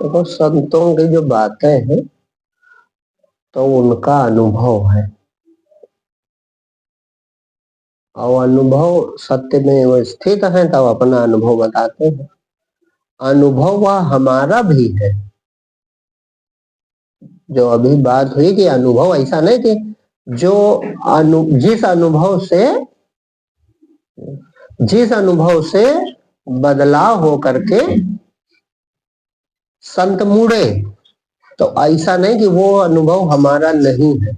देखो, संतों की जो बातें हैं तो उनका अनुभव है, और अनुभव सत्य में वो स्थित है, तब अपना अनुभव बताते हैं। अनुभव वह हमारा भी है। जो अभी बात हुई कि अनुभव ऐसा नहीं कि जो जिस अनुभव से बदलाव हो करके संत मुड़े, तो ऐसा नहीं कि वो अनुभव हमारा नहीं है।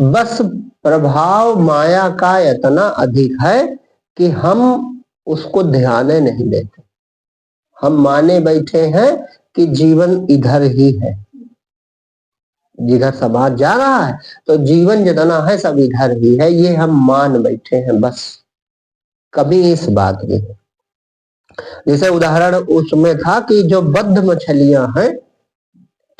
बस प्रभाव माया का इतना अधिक है कि हम उसको ध्यान नहीं देते। हम माने बैठे हैं कि जीवन इधर ही है, जिधर समाज जा रहा है तो जीवन जितना है सब इधर ही है, ये हम मान बैठे हैं बस। कभी इस बात की, जैसे उदाहरण उसमें था कि जो बद्ध मछलियां हैं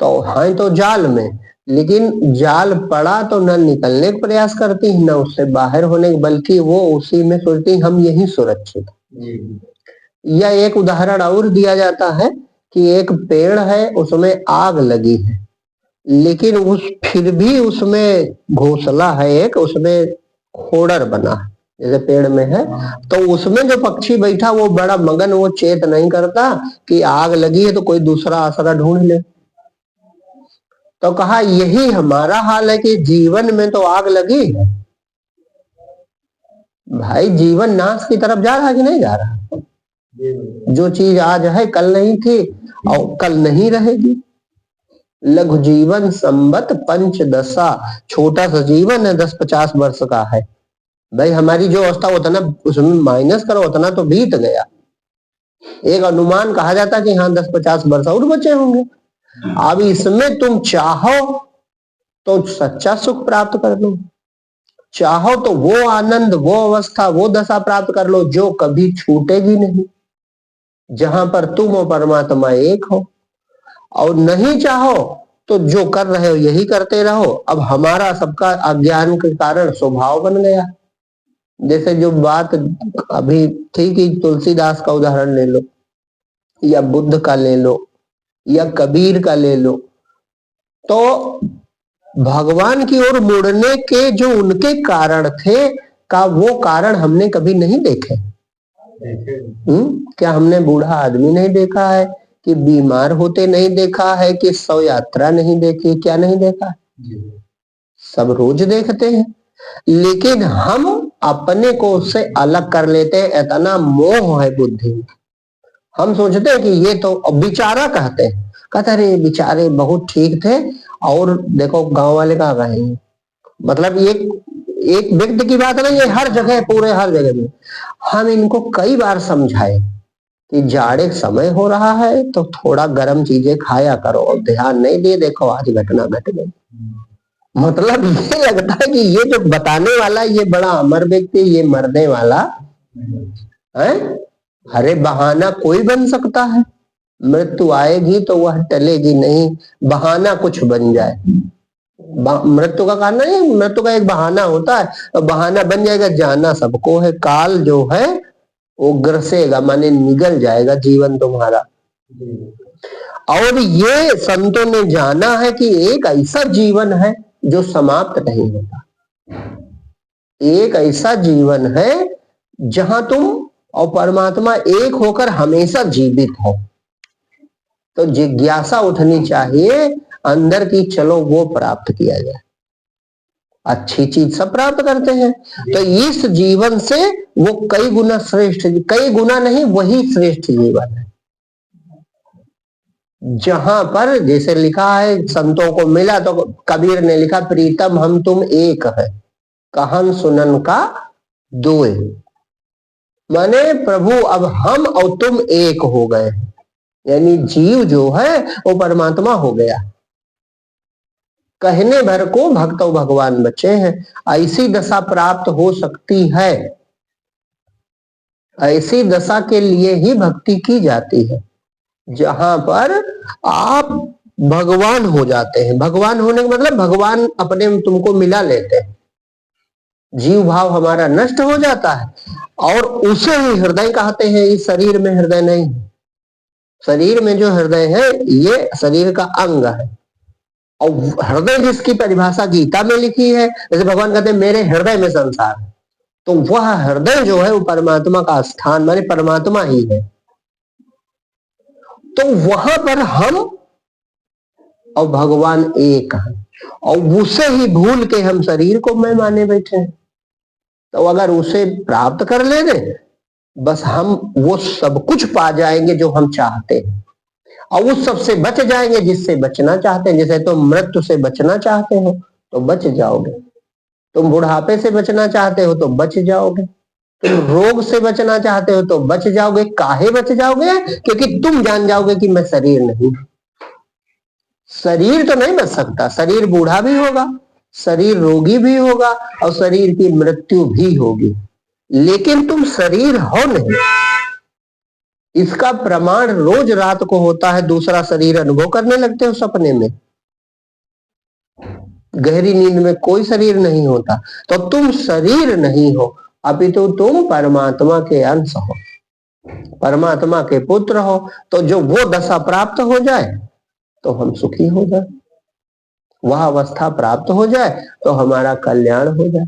तो हैं तो जाल में, लेकिन जाल पड़ा तो न निकलने का प्रयास करती न उससे बाहर होने, बल्कि वो उसी में सोचती हम यही सुरक्षित। या एक उदाहरण और दिया जाता है कि एक पेड़ है, उसमें आग लगी है, लेकिन फिर भी उसमें घोंसला है, एक उसमें खोडर बना है जैसे पेड़ में है, तो उसमें जो पक्षी बैठा वो बड़ा मगन, वो चेत नहीं करता कि आग लगी है तो कोई दूसरा आसरा ढूंढ ले। तो कहा यही हमारा हाल है कि जीवन में तो आग लगी है भाई, जीवन नाश की तरफ जा रहा है कि नहीं जा रहा? जो चीज आज है कल नहीं थी और कल नहीं रहेगी। लघु जीवन संबत पंचदशा, छोटा सा जीवन है, 10-50 वर्ष का है भाई। हमारी जो अवस्था उतना उसमें माइनस करो उतना तो बीत गया। एक अनुमान कहा जाता कि हाँ 10-50 वर्ष और बचे होंगे। अब इसमें तुम चाहो तो सच्चा सुख प्राप्त कर लो, चाहो तो वो आनंद, वो अवस्था, वो दशा प्राप्त कर लो जो कभी छूटेगी नहीं, जहां पर तुम और परमात्मा एक हो। और नहीं चाहो तो जो कर रहे हो यही करते रहो। अब हमारा सबका अज्ञान के कारण स्वभाव बन गया। जैसे जो बात अभी थी कि तुलसीदास का उदाहरण ले लो, या बुद्ध का ले लो, या कबीर का ले लो, तो भगवान की ओर मुड़ने के जो उनके कारण थे का वो कारण हमने कभी नहीं देखे। क्या हमने बूढ़ा आदमी नहीं देखा है, कि बीमार होते नहीं देखा है, कि शव यात्रा नहीं देखी? क्या नहीं देखा? सब रोज देखते हैं, लेकिन हम अपने को उससे अलग कर लेते हैं। इतना मोह है बुद्धि में, हम सोचते हैं कि ये तो बेचारा कहते हैं, कहते अरे बेचारे बहुत ठीक थे, और देखो गांव वाले कहा कहेंगे। मतलब एक व्यक्ति की बात नहीं है, हर जगह, पूरे हर जगह में हम इनको कई बार समझाए कि जाड़े समय हो रहा है तो थोड़ा गर्म चीजें खाया करो, और ध्यान नहीं दिए, देखो आज घटना घट गई। मतलब ये लगता है कि ये जो बताने वाला ये बड़ा अमर व्यक्ति, ये मरने वाला है। अरे बहाना कोई बन सकता है, मृत्यु आएगी तो वह टलेगी नहीं, बहाना कुछ बन जाए। मृत्यु का कारण नहीं, मृत्यु का एक बहाना होता है, तो बहाना बन जाएगा। जाना सबको है, काल जो है वो ग्रसेगा, माने निगल जाएगा जीवन तुम्हारा। और ये संतों ने जाना है कि एक ऐसा जीवन है जो समाप्त नहीं होता, एक ऐसा जीवन है जहां तुम और परमात्मा एक होकर हमेशा जीवित हो। तो जिज्ञासा उठनी चाहिए अंदर की, चलो वो प्राप्त किया जाए। अच्छी चीज सब प्राप्त करते हैं, तो इस जीवन से वो कई गुना श्रेष्ठ, कई गुना नहीं, वही श्रेष्ठ जीवन है जहां पर जैसे लिखा है संतों को मिला तो कबीर ने लिखा प्रीतम हम तुम एक है, कहन सुनन का दोए। माने प्रभु अब हम और तुम एक हो गए, यानी जीव जो है वो परमात्मा हो गया। कहने भर को भक्त और भगवान बचे हैं। ऐसी दशा प्राप्त हो सकती है, ऐसी दशा के लिए ही भक्ति की जाती है, जहां पर आप भगवान हो जाते हैं। भगवान होने का मतलब भगवान अपने में तुमको मिला लेते हैं, जीव भाव हमारा नष्ट हो जाता है, और उसे ही हृदय कहते हैं। इस शरीर में हृदय नहीं, शरीर में जो हृदय है ये शरीर का अंग है, और हृदय जिसकी परिभाषा गीता में लिखी है, जैसे भगवान कहते हैं मेरे हृदय में संसार है, तो वह हृदय जो है वो परमात्मा का स्थान माने परमात्मा ही है। तो वहां पर हम और भगवान एक है, और उसे ही भूल के हम शरीर को मैं माने बैठे हैं। तो अगर उसे प्राप्त कर लेंगे बस हम वो सब कुछ पा जाएंगे जो हम चाहते हैं, और उस सबसे बच जाएंगे जिससे बचना चाहते हैं। जैसे तुम मृत्यु से बचना चाहते हो तो बच जाओगे, तुम बुढ़ापे से बचना चाहते हो तो बच जाओगे, तुम रोग से बचना चाहते हो तो बच जाओगे। काहे बच जाओगे? क्योंकि तुम जान जाओगे कि मैं शरीर नहीं। शरीर तो नहीं बच सकता, शरीर बूढ़ा भी होगा, शरीर रोगी भी होगा, और शरीर की मृत्यु भी होगी, लेकिन तुम शरीर हो नहीं। इसका प्रमाण रोज रात को होता है, दूसरा शरीर अनुभव करने लगते हो सपने में। गहरी नींद में कोई शरीर नहीं होता, तो तुम शरीर नहीं हो, अपितु तुम परमात्मा के अंश हो, परमात्मा के पुत्र हो। तो जो वो दशा प्राप्त हो जाए तो हम सुखी हो जाए, वह अवस्था प्राप्त हो जाए तो हमारा कल्याण हो जाए।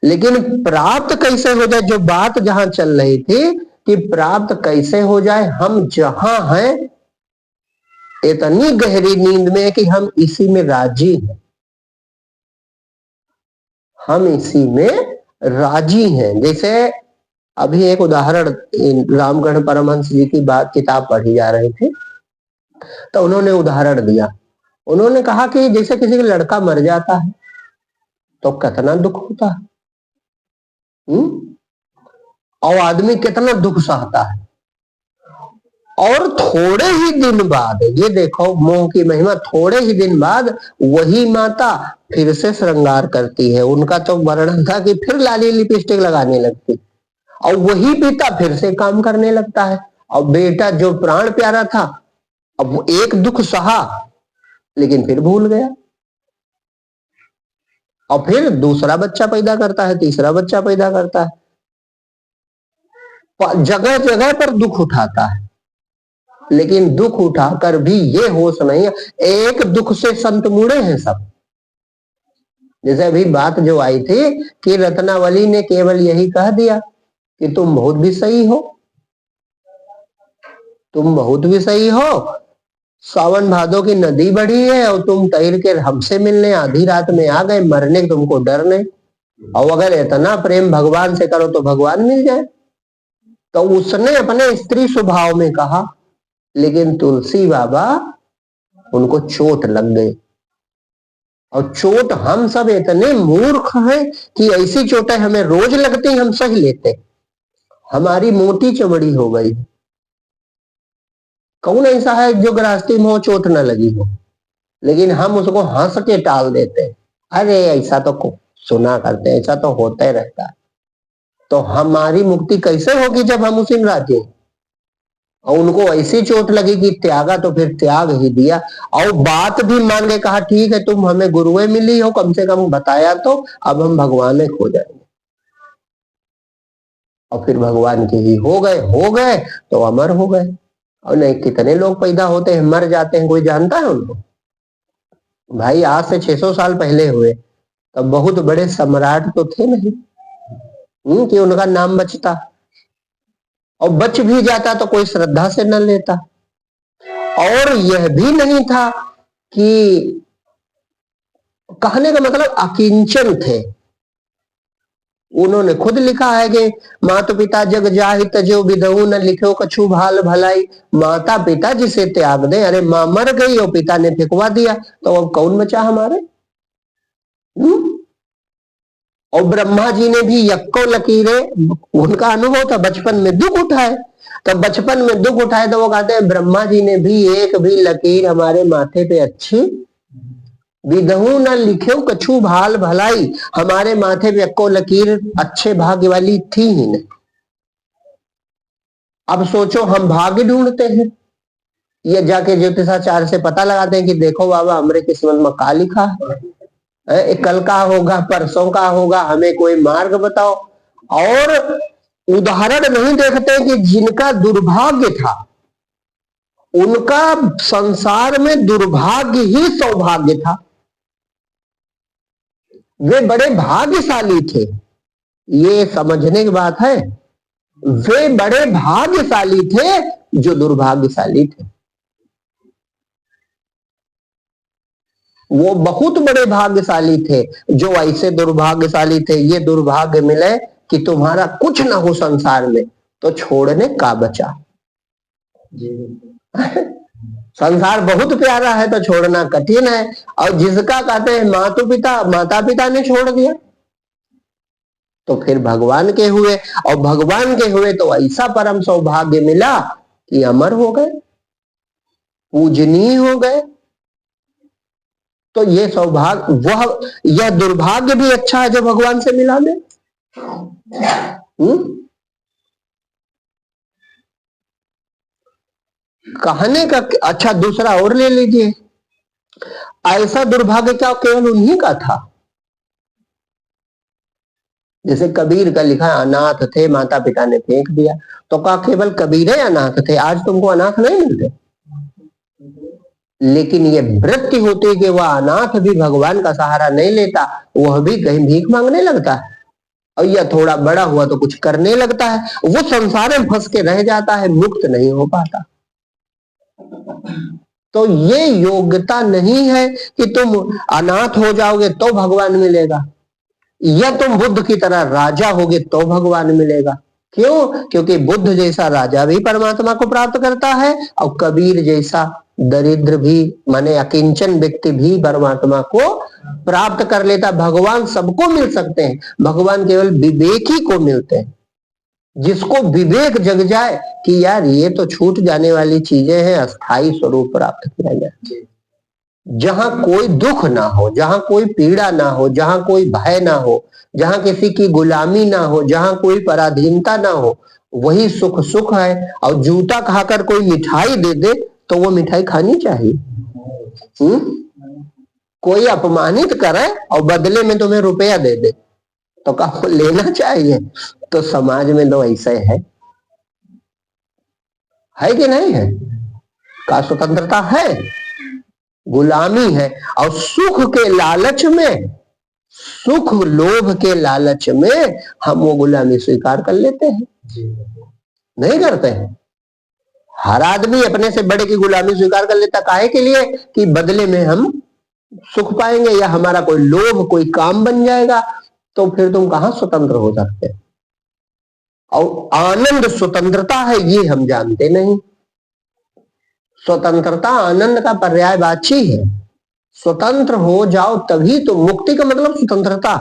लेकिन प्राप्त कैसे हो जाए, जो बात जहां चल रही थी कि प्राप्त कैसे हो जाए, हम जहां हैं इतनी गहरी नींद में कि हम इसी में राजी हैं, हम इसी में राजी हैं। जैसे अभी एक उदाहरण, रामगढ़ परमहंस जी की बात किताब पढ़ी जा रही थी, तो उन्होंने उदाहरण दिया। उन्होंने कहा कि जैसे किसी का लड़का मर जाता है तो कितना दुख होता है, और आदमी कितना दुख सहता है, और थोड़े ही दिन बाद, ये देखो मोह की महिमा, थोड़े ही दिन बाद वही माता फिर से श्रृंगार करती है। उनका तो वर्णन था कि फिर लाली लिपस्टिक लगाने लगती, और वही पिता फिर से काम करने लगता है। और बेटा जो प्राण प्यारा था, अब वो एक दुख सहा लेकिन फिर भूल गया, और फिर दूसरा बच्चा पैदा करता है, तीसरा बच्चा पैदा करता है, जगह जगह पर दुख उठाता है, लेकिन दुख उठाकर भी ये होश नहीं है, एक दुख से संत मुड़े हैं सब। जैसे अभी बात जो आई थी कि रत्नावली ने केवल यही कह दिया कि तुम बहुत भी सही हो, तुम बहुत भी सही हो, सावन भादो की नदी बढ़ी है और तुम तैर के हमसे मिलने आधी रात में आ गए, मरने तुमको डर नहीं, और अगर इतना प्रेम भगवान से करो तो भगवान मिल जाए। तो उसने अपने स्त्री स्वभाव में कहा, लेकिन तुलसी बाबा उनको चोट लग गई, और चोट हम सब इतने मूर्ख हैं कि ऐसी चोटें हमें रोज लगती, हम सही लेते, हमारी मोटी चमड़ी हो गई। कौन ऐसा है जो गृहस्थी में चोट न लगी हो, लेकिन हम उसको हंस के टाल देते, अरे ऐसा तो सुना करते, ऐसा तो होता ही रहता है। तो हमारी मुक्ति कैसे होगी जब हम उसी में राजी, और उनको ऐसी चोट लगी कि त्यागा, तो फिर त्याग ही दिया, और बात भी मान के कहा ठीक है तुम हमें गुरुए मिली हो, कम से कम बताया तो, अब हम भगवान में खो जाएंगे। और फिर भगवान के ही हो गए तो अमर हो गए। और नहीं, कितने लोग पैदा होते हैं मर जाते हैं, कोई जानता है उनको? भाई आज से 600 साल पहले हुए, तब बहुत बड़े सम्राट तो थे नहीं कि उनका नाम बचता, और बच भी जाता तो कोई श्रद्धा से न लेता। और यह भी नहीं था कि, कहने का मतलब अकिंचन थे। उन्होंने खुद लिखा है कि माता पिता जग जाहि तजो विदहु न लिखो कछु भाल भलाई, माता पिता जिसे त्याग दे, अरे माँ मर गई और पिता ने फेंकवा दिया, तो अब कौन बचा हमारे? और ब्रह्मा जी ने भी यक्को लकीरें, उनका अनुभव था, बचपन में दुख उठाए, तो बचपन में दुख उठाए तो वो कहते हैं ब्रह्मा जी ने भी एक भी लकीर हमारे माथे पे अच्छी विदहु न लिखो कछु भाल भलाई, हमारे माथे पे अक्को लकीर अच्छे भाग्य वाली थी ही नहीं। अब सोचो हम भाग्य ढूंढते हैं, ये जाके ज्योतिषाचार्य से पता लगाते हैं कि देखो बाबा हमारे किस्मत में का लिखा है, कल का होगा, परसों का होगा, हमें कोई मार्ग बताओ। और उदाहरण नहीं देखते कि जिनका दुर्भाग्य था उनका संसार में दुर्भाग्य ही सौभाग्य था। वे बड़े भाग्यशाली थे, ये समझने की बात है। वे बड़े भाग्यशाली थे जो दुर्भाग्यशाली थे। वो बहुत बड़े भाग्यशाली थे जो ऐसे दुर्भाग्यशाली थे। ये दुर्भाग्य मिले कि तुम्हारा कुछ ना हो संसार में तो छोड़ने का बचा। संसार बहुत प्यारा है तो छोड़ना कठिन है। और जिसका कहते हैं माता पिता ने छोड़ दिया तो फिर भगवान के हुए, और भगवान के हुए तो ऐसा परम सौभाग्य मिला कि अमर हो गए, पूजनीय हो गए। तो ये सौभाग्य, यह दुर्भाग्य भी अच्छा है जो भगवान से मिला दे। कहने का अच्छा दूसरा और ले लीजिए, ऐसा दुर्भाग्य क्या केवल उन्हीं का था? जैसे कबीर का लिखा, अनाथ थे माता पिता ने फेंक दिया, तो क्या केवल कबीर ही अनाथ थे? आज तुमको अनाथ नहीं मिलते, लेकिन ये वृत्ति होती कि वह अनाथ भी भगवान का सहारा नहीं लेता, वह भी कहीं भीख मांगने लगता है, और यह थोड़ा बड़ा हुआ तो कुछ करने लगता है, वो संसार में फंस के रह जाता है, मुक्त नहीं हो पाता। तो ये योग्यता नहीं है कि तुम अनाथ हो जाओगे तो भगवान मिलेगा, या तुम बुद्ध की तरह राजा होगे तो भगवान मिलेगा। क्यों? क्योंकि बुद्ध जैसा राजा भी परमात्मा को प्राप्त करता है, और कबीर जैसा दरिद्र भी माने अकिंचन व्यक्ति भी परमात्मा को प्राप्त कर लेता। भगवान सबको मिल सकते हैं, भगवान केवल विवेकी को मिलते हैं। जिसको विवेक जग जाए कि यार ये तो छूट जाने वाली चीजें हैं, अस्थाई स्वरूप प्राप्त किया जाए, जहां कोई दुख ना हो, जहां कोई पीड़ा ना हो, जहां कोई भय ना हो, जहां किसी की गुलामी ना हो, जहां कोई पराधीनता ना हो, वही सुख सुख है। और जूता खाकर कोई मिठाई दे दे तो वो मिठाई खानी चाहिए। कोई अपमानित करे और बदले में तुम्हें रुपया दे दे तो कहा लेना चाहिए। तो समाज में तो ऐसे है कि नहीं है? का स्वतंत्रता है? गुलामी है। और सुख के लालच में, सुख लोभ के लालच में हम वो गुलामी स्वीकार कर लेते हैं, नहीं करते हैं। हर आदमी अपने से बड़े की गुलामी स्वीकार कर लेता, काहे के लिए? कि बदले में हम सुख पाएंगे, या हमारा कोई लोभ कोई काम बन जाएगा। तो फिर तुम कहां स्वतंत्र हो सकते हैं? और आनंद स्वतंत्रता है ये हम जानते नहीं। स्वतंत्रता आनंद का पर्यायवाची है। स्वतंत्र हो जाओ तभी तो मुक्ति का मतलब स्वतंत्रता।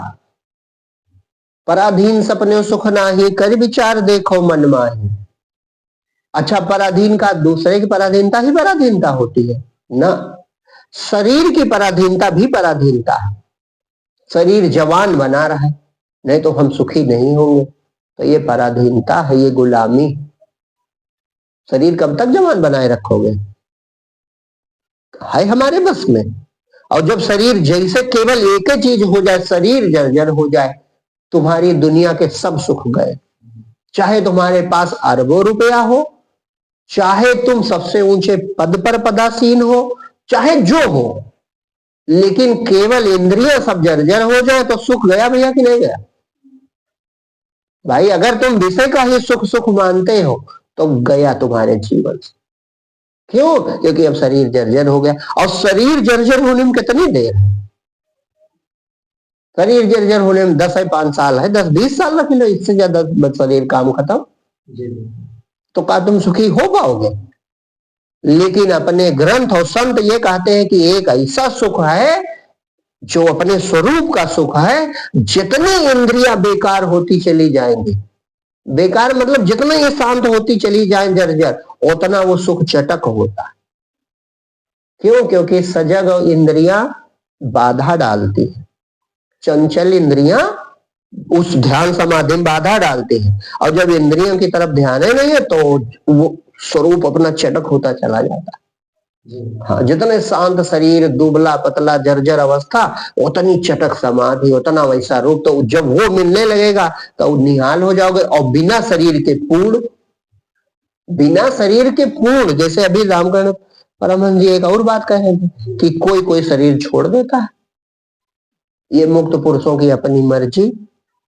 पराधीन सपने सुख नाही, कर विचार देखो मन माही। अच्छा, पराधीन का दूसरे की पराधीनता ही पराधीनता होती है ना? शरीर की पराधीनता भी पराधीनता है। शरीर जवान बना रहा है, नहीं तो हम सुखी नहीं होंगे, तो ये पराधीनता है, ये गुलामी। शरीर कब तक जवान बनाए रखोगे? है हमारे बस में। और जब शरीर जैसे केवल एक ही चीज हो जाए, शरीर जर्जर हो जाए, तुम्हारी दुनिया के सब सुख गए। चाहे तुम्हारे पास अरबों रुपया हो, चाहे तुम सबसे ऊंचे पद पर पदासीन हो, चाहे जो हो, लेकिन केवल इंद्रियां सब जर्जर हो जाए तो सुख गया भैया कि नहीं गया? भाई अगर तुम विषय का ही सुख सुख मानते हो तो गया तुम्हारे जीवन से। क्यों? क्योंकि अब शरीर जर्जर हो गया। और शरीर जर्जर होने में कितनी देर है? शरीर जर्जर होने में 10 है 5 साल है, 10-20 साल रख लो, इससे ज्यादा शरीर काम खत्म। तो क्या तुम सुखी हो पाओगे? लेकिन अपने ग्रंथ और संत ये कहते हैं कि एक ऐसा सुख है जो अपने स्वरूप का सुख है। जितनी इंद्रियां बेकार होती चली जाएंगी, बेकार मतलब जितना ये शांत होती चली जाए जर्जर, उतना वो सुख चटक होता है। क्यों? क्योंकि सजग इंद्रियां बाधा डालती है, चंचल इंद्रियां उस ध्यान समाधि में बाधा डालती है। और जब इंद्रियों की तरफ ध्यान ही नहीं है तो वो स्वरूप अपना चटक होता चला जाता है। हाँ, जितने शांत शरीर, दुबला पतला जर्जर अवस्था, उतनी चटक समाधि, उतना वैसा रूप। तो जब वो मिलने लगेगा तो निहाल हो जाओगे और बिना शरीर के पूर्ण बिना शरीर के पूर्ण, जैसे अभी रामकरण परमहंस जी एक और बात कह रहे थे कि कोई कोई शरीर छोड़ देता है, ये मुक्त पुरुषों की अपनी मर्जी।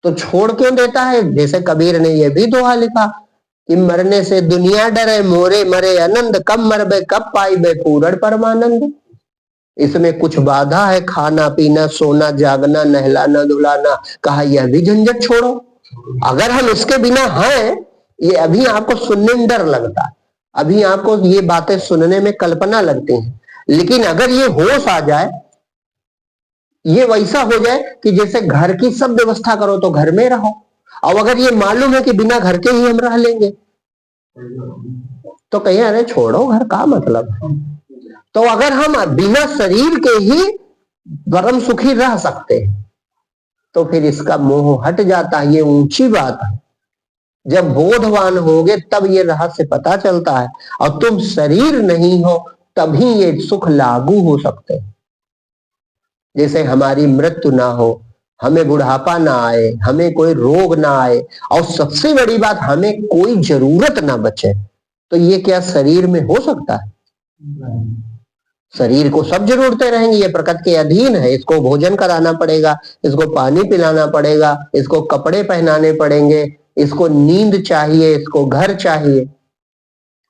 तो छोड़ क्यों देता है? जैसे कबीर ने ये भी दोहा लिखा कि मरने से दुनिया डरे, मोरे मरे आनंद, कब मरबे कब पाइबे पूर्ण परमानंद। इसमें कुछ बाधा है, खाना पीना सोना जागना नहलाना धुलाना, कहा यह भी झंझट छोड़ो। अगर हम इसके बिना हैं, ये अभी आपको सुनने में डर लगता है, अभी आपको ये बातें सुनने में कल्पना लगती हैं, लेकिन अगर ये होश आ जाए, ये वैसा हो जाए कि जैसे घर की सब व्यवस्था करो तो घर में रहो, और अगर ये मालूम है कि बिना घर के ही हम रह लेंगे, तो कहीं अरे छोड़ो घर का मतलब है। तो अगर हम बिना शरीर के ही परम सुखी रह सकते हैं, तो फिर इसका मोह हट जाता है। ये ऊंची बात है, जब बोधवान होगे तब ये रहस्य पता चलता है, और तुम शरीर नहीं हो तभी ये सुख लागू हो सकते हैं। जैसे हमारी मृत्यु ना हो, हमें बुढ़ापा ना आए, हमें कोई रोग ना आए, और सबसे बड़ी बात हमें कोई जरूरत ना बचे, तो ये क्या शरीर में हो सकता है? शरीर को सब जरूरतें रहेंगी, ये प्रकृति के अधीन है, इसको भोजन कराना पड़ेगा, इसको पानी पिलाना पड़ेगा, इसको कपड़े पहनाने पड़ेंगे, इसको नींद चाहिए, इसको घर चाहिए,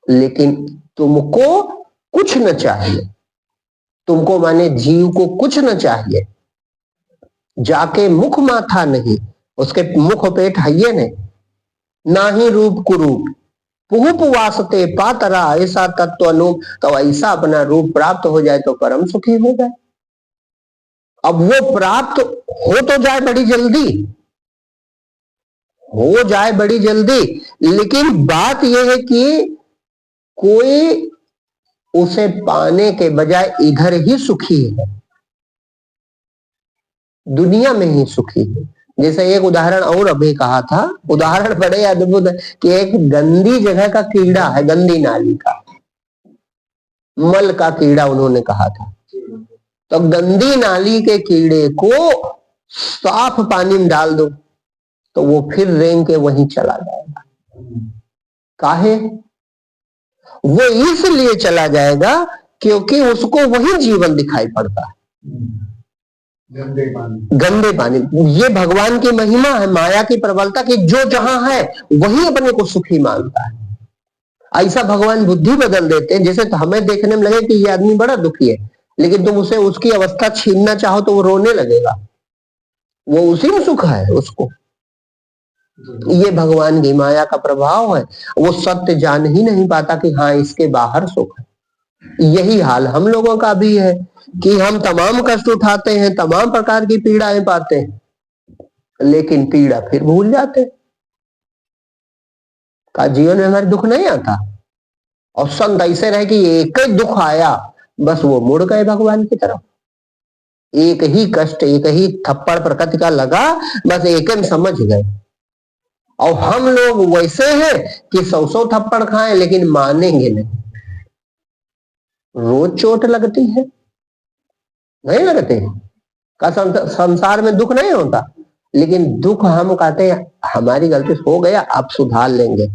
लेकिन तुमको कुछ न चाहिए। तुमको माने जीव को कुछ न चाहिए। जाके मुख माथा नहीं, उसके मुख पेट हइये नहीं, ना ही रूप कुरूप पुहुप वासते पातरा, ऐसा तत्व अनूप। तो ऐसा अपना रूप प्राप्त हो जाए तो परम सुखी हो जाए। अब वो प्राप्त हो तो जाए बड़ी जल्दी, हो जाए बड़ी जल्दी, लेकिन बात यह है कि कोई उसे पाने के बजाय इधर ही सुखी है, दुनिया में ही सुखी है। जैसे एक उदाहरण और अभी कहा था, उदाहरण बड़े अद्भुत है कि एक गंदी जगह का कीड़ा है, गंदी नाली का मल का कीड़ा उन्होंने कहा था। तो गंदी नाली के कीड़े को साफ पानी में डाल दो तो वो फिर रेंग के वहीं चला जाएगा। काहे? वो इसलिए चला जाएगा क्योंकि उसको वही जीवन दिखाई पड़ता है, गंदे पानी। ये भगवान की महिमा है, माया की प्रबलता की जो जहां है वही अपने को सुखी मानता है। ऐसा भगवान बुद्धि बदल देते हैं, जैसे तो हमें देखने में लगे कि ये आदमी बड़ा दुखी है, लेकिन तुम उसे उसकी अवस्था छीनना चाहो तो वो रोने लगेगा, वो उसी में सुख है उसको। ये भगवान की माया का प्रभाव है, वो सत्य जान ही नहीं पाता कि हाँ इसके बाहर सुख है। यही हाल हम लोगों का भी है कि हम तमाम कष्ट उठाते हैं, तमाम प्रकार की पीड़ाएं पाते हैं, लेकिन पीड़ा फिर भूल जाते हैं। का जीवन में हमारे दुख नहीं आता, और संत ऐसे रहे कि एक ही दुख आया बस वो मुड़ गए भगवान की तरफ। एक ही कष्ट, एक ही थप्पड़ प्रकृति का लगा, बस एक ही समझ गए। और हम लोग वैसे हैं कि 100 थप्पड़ खाएं लेकिन मानेंगे नहीं। रोज चोट लगती है, नहीं लगते का? संसार में दुख नहीं होता, लेकिन दुख हम कहते हैं हमारी गलती हो गया, अब सुधार लेंगे,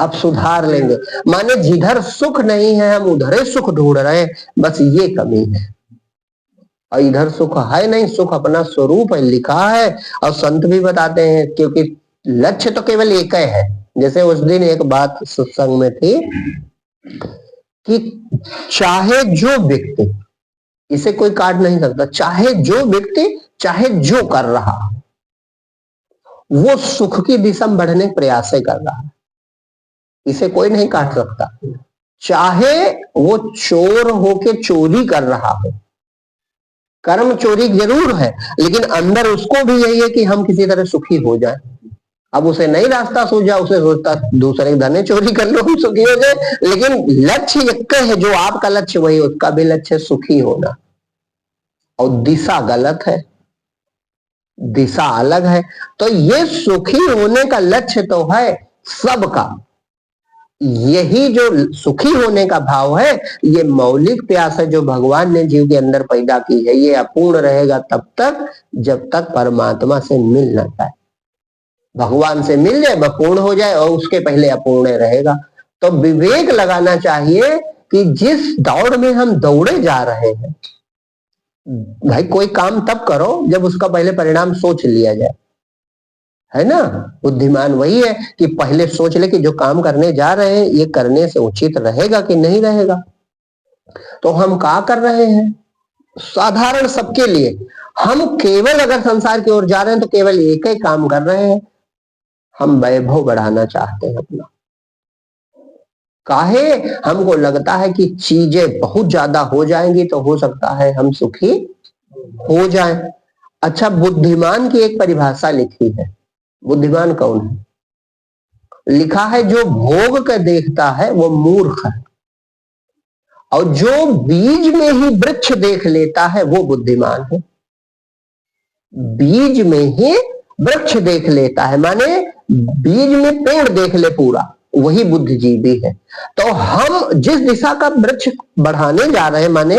अब सुधार लेंगे। माने जिधर सुख नहीं है हम उधर ही सुख ढूंढ रहे हैं, बस ये कमी है। और इधर सुख है नहीं, सुख अपना स्वरूप है, लिखा है, और संत भी बताते हैं, क्योंकि लक्ष्य तो केवल एक है। जैसे उस दिन एक बात सत्संग में थी कि चाहे जो व्यक्ति, इसे कोई काट नहीं सकता, चाहे जो व्यक्ति चाहे जो कर रहा, वो सुख की दिशा में बढ़ने का प्रयास कर रहा है, इसे कोई नहीं काट सकता। चाहे वो चोर होके चोरी कर रहा हो, कर्म चोरी जरूर है, लेकिन अंदर उसको भी यही है कि हम किसी तरह सुखी हो जाए। अब उसे नई रास्ता सूझा, उसे सोचता दूसरे धन चोरी कर लो हम सुखी हो जाए, लेकिन लक्ष्य एक है, जो आपका लक्ष्य वही उसका भी लक्ष्य सुखी होना, और दिशा गलत है, दिशा अलग है। तो ये सुखी होने का लक्ष्य तो है सबका, यही जो सुखी होने का भाव है, ये मौलिक प्यास है जो भगवान ने जीव के अंदर पैदा की है। ये अपूर्ण रहेगा तब तक जब तक परमात्मा से मिल ना पाए। भगवान से मिल जाए, वह पूर्ण हो जाए और उसके पहले अपूर्ण रहेगा। तो विवेक लगाना चाहिए कि जिस दौड़ में हम दौड़े जा रहे हैं, भाई कोई काम तब करो जब उसका पहले परिणाम सोच लिया जाए, है ना। बुद्धिमान वही है कि पहले सोच ले कि जो काम करने जा रहे हैं ये करने से उचित रहेगा कि नहीं रहेगा। तो हम क्या कर रहे हैं, साधारण सबके लिए हम केवल अगर संसार की ओर जा रहे हैं तो केवल एक ही काम कर रहे हैं, हम वैभव बढ़ाना चाहते हैं अपना। काहे, हमको लगता है कि चीजें बहुत ज्यादा हो जाएंगी तो हो सकता है हम सुखी हो जाएं। अच्छा, बुद्धिमान की एक परिभाषा लिखी है। बुद्धिमान कौन है? लिखा है जो भोग का देखता है वो मूर्ख है, और जो बीज में ही वृक्ष देख लेता है वो बुद्धिमान है। बीज में ही वृक्ष देख लेता है माने बीज में पेड़ देख ले पूरा, वही बुद्धिजीवी है। तो हम जिस दिशा का वृक्ष बढ़ाने जा रहे हैं माने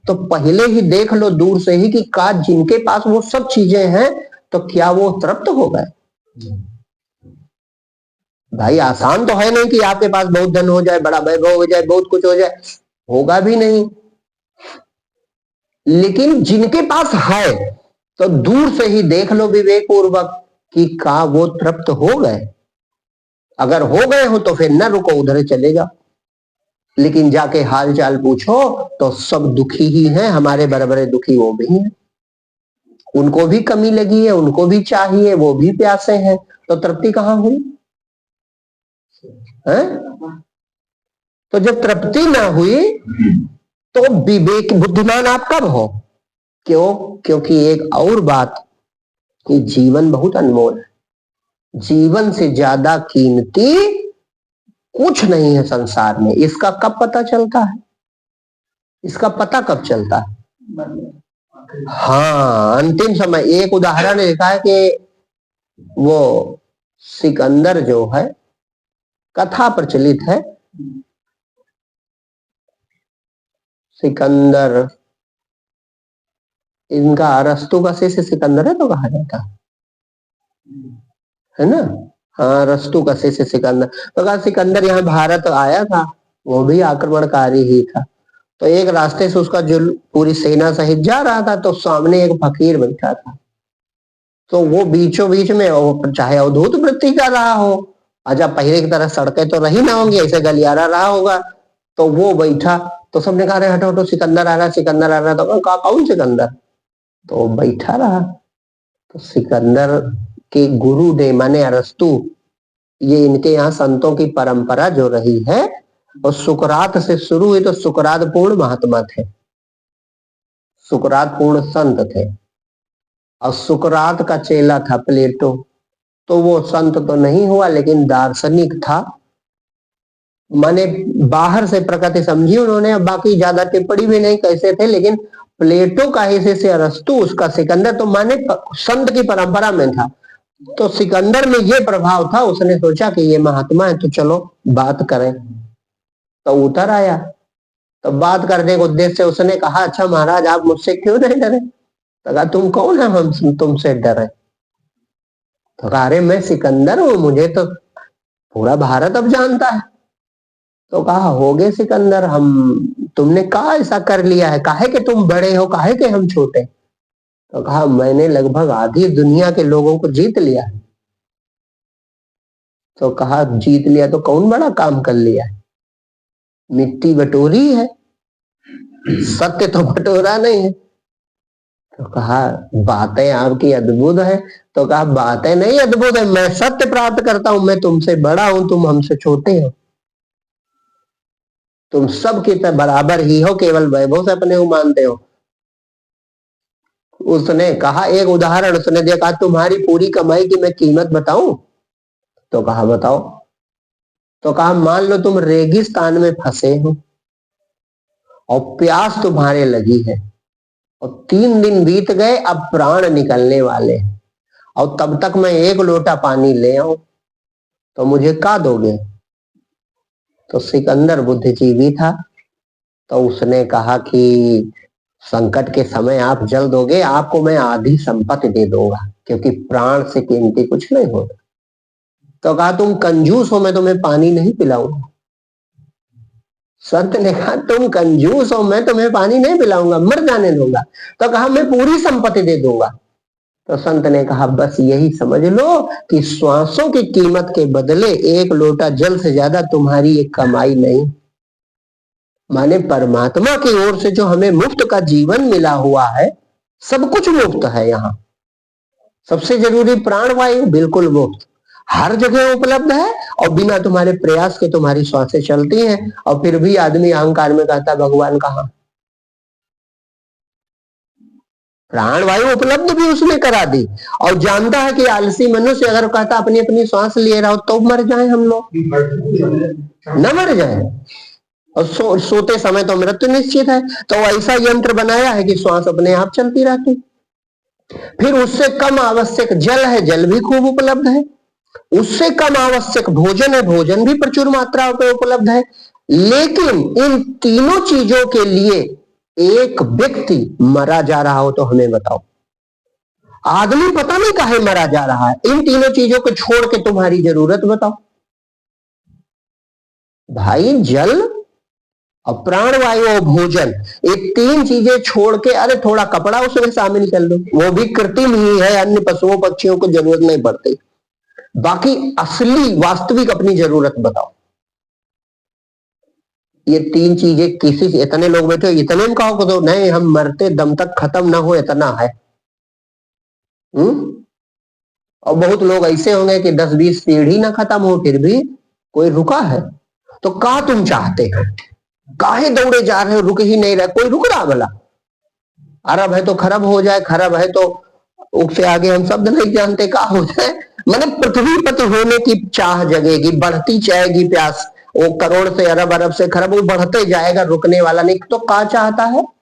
तो पहले ही देख लो दूर से ही कि का जिनके पास वो सब चीजें हैं तो क्या वो तृप्त हो गए? भाई आसान तो है नहीं कि आपके पास बहुत धन हो जाए, बड़ा वैभव हो जाए, बहुत कुछ हो जाए, होगा भी नहीं। लेकिन जिनके पास है तो दूर से ही देख लो विवेक पूर्वक कि का वो तृप्त हो गए। अगर हो गए हो तो फिर न रुको, उधर चले जाओ। लेकिन जाके हाल चाल पूछो तो सब दुखी ही हैं, हमारे बड़े दुखी वो भी हैं, उनको भी कमी लगी है, उनको भी चाहिए, वो भी प्यासे हैं, तो तृप्ति कहां हुई है? तो जब तृप्ति ना हुई तो विवेक बुद्धिमान आप कब हो? क्यों? क्योंकि एक और बात कि जीवन बहुत अनमोल है, जीवन से ज्यादा कीमती कुछ नहीं है संसार में। इसका कब पता चलता है? इसका पता कब चलता है? हाँ, अंतिम समय। एक उदाहरण लिखा है कि वो सिकंदर जो है, कथा प्रचलित है, सिकंदर, इनका अरस्तु का शिष्य सिकंदर है तो कहा जाता है ना। हाँ, अरस्तु का शिष्य सिकंदर। तो कहा सिकंदर यहाँ भारत आया था, वो भी आक्रमणकारी ही था। तो एक रास्ते से उसका जो पूरी सेना सहित जा रहा था तो सामने एक फकीर बैठा था। तो वो बीचों बीच में चाहे अवधूत वृत्ति कर रहा हो, अच्छा पहले की तरह सड़कें तो रही ना होंगी, ऐसे गलियारा रहा होगा, तो वो बैठा। तो सबने कहा हटो हटो, सिकंदर आ रहा, सिकंदर आ रहा। तो कहा कौन सिकंदर? तो बैठा रहा। तो सिकंदर के गुरु ने माने अरस्तु, ये इनके यहाँ संतों की परंपरा जो रही है और सुकरात से शुरू हुई, तो सुकरात पूर्ण महात्मा थे, सुकरात पूर्ण संत थे। और सुकरात का चेला था प्लेटो, तो वो संत तो नहीं हुआ लेकिन दार्शनिक था। माने बाहर से प्रकृति समझी उन्होंने, बाकी ज्यादा टिप्पणी भी नहीं कैसे थे, लेकिन प्लेटो का हिस्से से अरस्तु, उसका सिकंदर, तो माने संत की परंपरा में था। तो सिकंदर में ये प्रभाव था, उसने सोचा कि ये महात्मा है तो चलो बात करें। तो उतर आया। तो बात करने के उद्देश्य से उसने कहा, अच्छा महाराज आप मुझसे क्यों नहीं डरे? तो कहा तुम कौन है हम तुमसे डरे? तो कहा अरे मैं सिकंदर हूं, मुझे तो पूरा भारत अब जानता है। तो कहा होगे सिकंदर, हम तुमने कहा ऐसा कर लिया है, काहे कि तुम बड़े हो, काहे कि हम छोटे? तो कहा मैंने लगभग आधी दुनिया के लोगों को जीत लिया। तो कहा जीत लिया तो कौन बड़ा काम कर लिया? मिट्टी बटोरी है, सत्य तो बटोरा नहीं है। तो कहा बातें आपकी अद्भुत है। तो कहा बातें नहीं अद्भुत है, मैं सत्य प्राप्त करता हूं, मैं तुमसे बड़ा हूं, तुम हमसे छोटे हो, तुम सबके बराबर ही हो, केवल वैभव से अपने को मानते हो। उसने कहा एक उदाहरण उसने दिया, कहा तुम्हारी पूरी कमाई की मैं कीमत बताऊं? तो कहा बताओ। तो कहा मान लो तुम रेगिस्तान में फंसे हो और प्यास तुम्हारे लगी है और 3 दिन बीत गए, अब प्राण निकलने वाले हैं, और तब तक मैं 1 लोटा पानी ले आऊं तो मुझे क्या दोगे? तो सिकंदर बुद्धिजीवी था, तो उसने कहा कि संकट के समय आप जल दोगे, आपको मैं आधी संपत्ति दे दूंगा, क्योंकि प्राण से कीमती कुछ नहीं होता। तो कहा तुम कंजूस हो, मैं तुम्हें पानी नहीं पिलाऊंगा। संत ने कहा तुम कंजूस हो, मैं तुम्हें पानी नहीं पिलाऊंगा, मर जाने दूंगा। तो कहा मैं पूरी संपत्ति दे दूंगा। तो संत ने कहा बस यही समझ लो कि श्वासों की कीमत के बदले एक लोटा जल से ज्यादा तुम्हारी एक कमाई नहीं। माने परमात्मा की ओर से जो हमें मुफ्त का जीवन मिला हुआ है, सब कुछ मुफ्त है। यहाँ सबसे जरूरी प्राणवायु बिल्कुल मुफ्त, हर जगह उपलब्ध है, और बिना तुम्हारे प्रयास के तुम्हारी श्वासें चलती हैं। और फिर भी आदमी अहंकार में कहता भगवान कहाँ। प्राणवायु उपलब्ध भी उसने करा दी, और जानता है कि आलसी मनुष्य अगर कहता अपनी अपनी श्वास लिए रहो तो मर जाए हम लोग, न मर जाए। और सोते समय तो मृत्यु निश्चित है, तो ऐसा यंत्र बनाया है कि श्वास अपने आप चलती रहती। फिर उससे कम आवश्यक जल है, जल भी खूब उपलब्ध है। उससे कम आवश्यक भोजन है, भोजन भी प्रचुर मात्रा में उपलब्ध है। लेकिन इन तीनों चीजों के लिए एक व्यक्ति मरा जा रहा हो तो हमें बताओ। आदमी पता नहीं काहे मरा जा रहा है। इन तीनों चीजों को छोड़ के तुम्हारी जरूरत बताओ भाई। जल और प्राणवायु और भोजन, ये तीन चीजें छोड़ के, अरे थोड़ा कपड़ा उसमें शामिल कर लो, वो भी कृत्रिम ही है, अन्य पशुओं पक्षियों को जरूरत नहीं पड़ती। बाकी असली वास्तविक अपनी जरूरत बताओ। ये तीन चीजें किसी से, इतने लोग बैठे इतने में कहो तो नहीं, हम मरते दम तक खत्म ना हो इतना है। और बहुत लोग ऐसे होंगे कि 10-20 सीढ़ी ना खत्म हो फिर भी कोई रुका है। तो क्या तुम चाहते हो, काहे दौड़े जा रहे हो, रुक ही नहीं रहे, कोई रुक रहा भला। अरब है तो खरब हो जाए, खरब है तो उससे आगे हम शब्द नहीं जानते क्या हो जाए। मतलब पृथ्वी पर होने की चाह जगेगी, बढ़ती जाएगी प्यास, वो करोड़ से अरब, अरब से खरब, वो बढ़ते जाएगा, रुकने वाला नहीं। तो क्या चाहता है वो,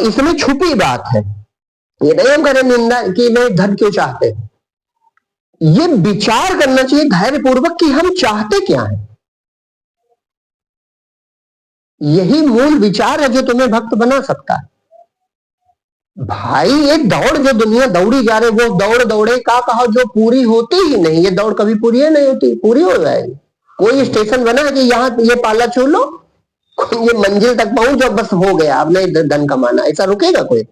इसमें छुपी बात है। ये नहीं हम करें निंदा कि नहीं धन क्यों चाहते, ये विचार करना चाहिए धैर्य पूर्वक कि हम चाहते क्या है। यही मूल विचार है जो तुम्हें भक्त बना सकता है। भाई ये दौड़ जो दुनिया दौड़ी जा रही, वो दौड़ दौड़े का कहा जो पूरी होती ही नहीं। ये दौड़ कभी पूरी ही नहीं होती, पूरी हो जाएगी। कोई स्टेशन बना है कि यहाँ ये पाला छोड़ लो, ये मंजिल तक पहुंच जाओ, बस हो गया, अब नहीं धन कमाना, ऐसा रुकेगा कोई।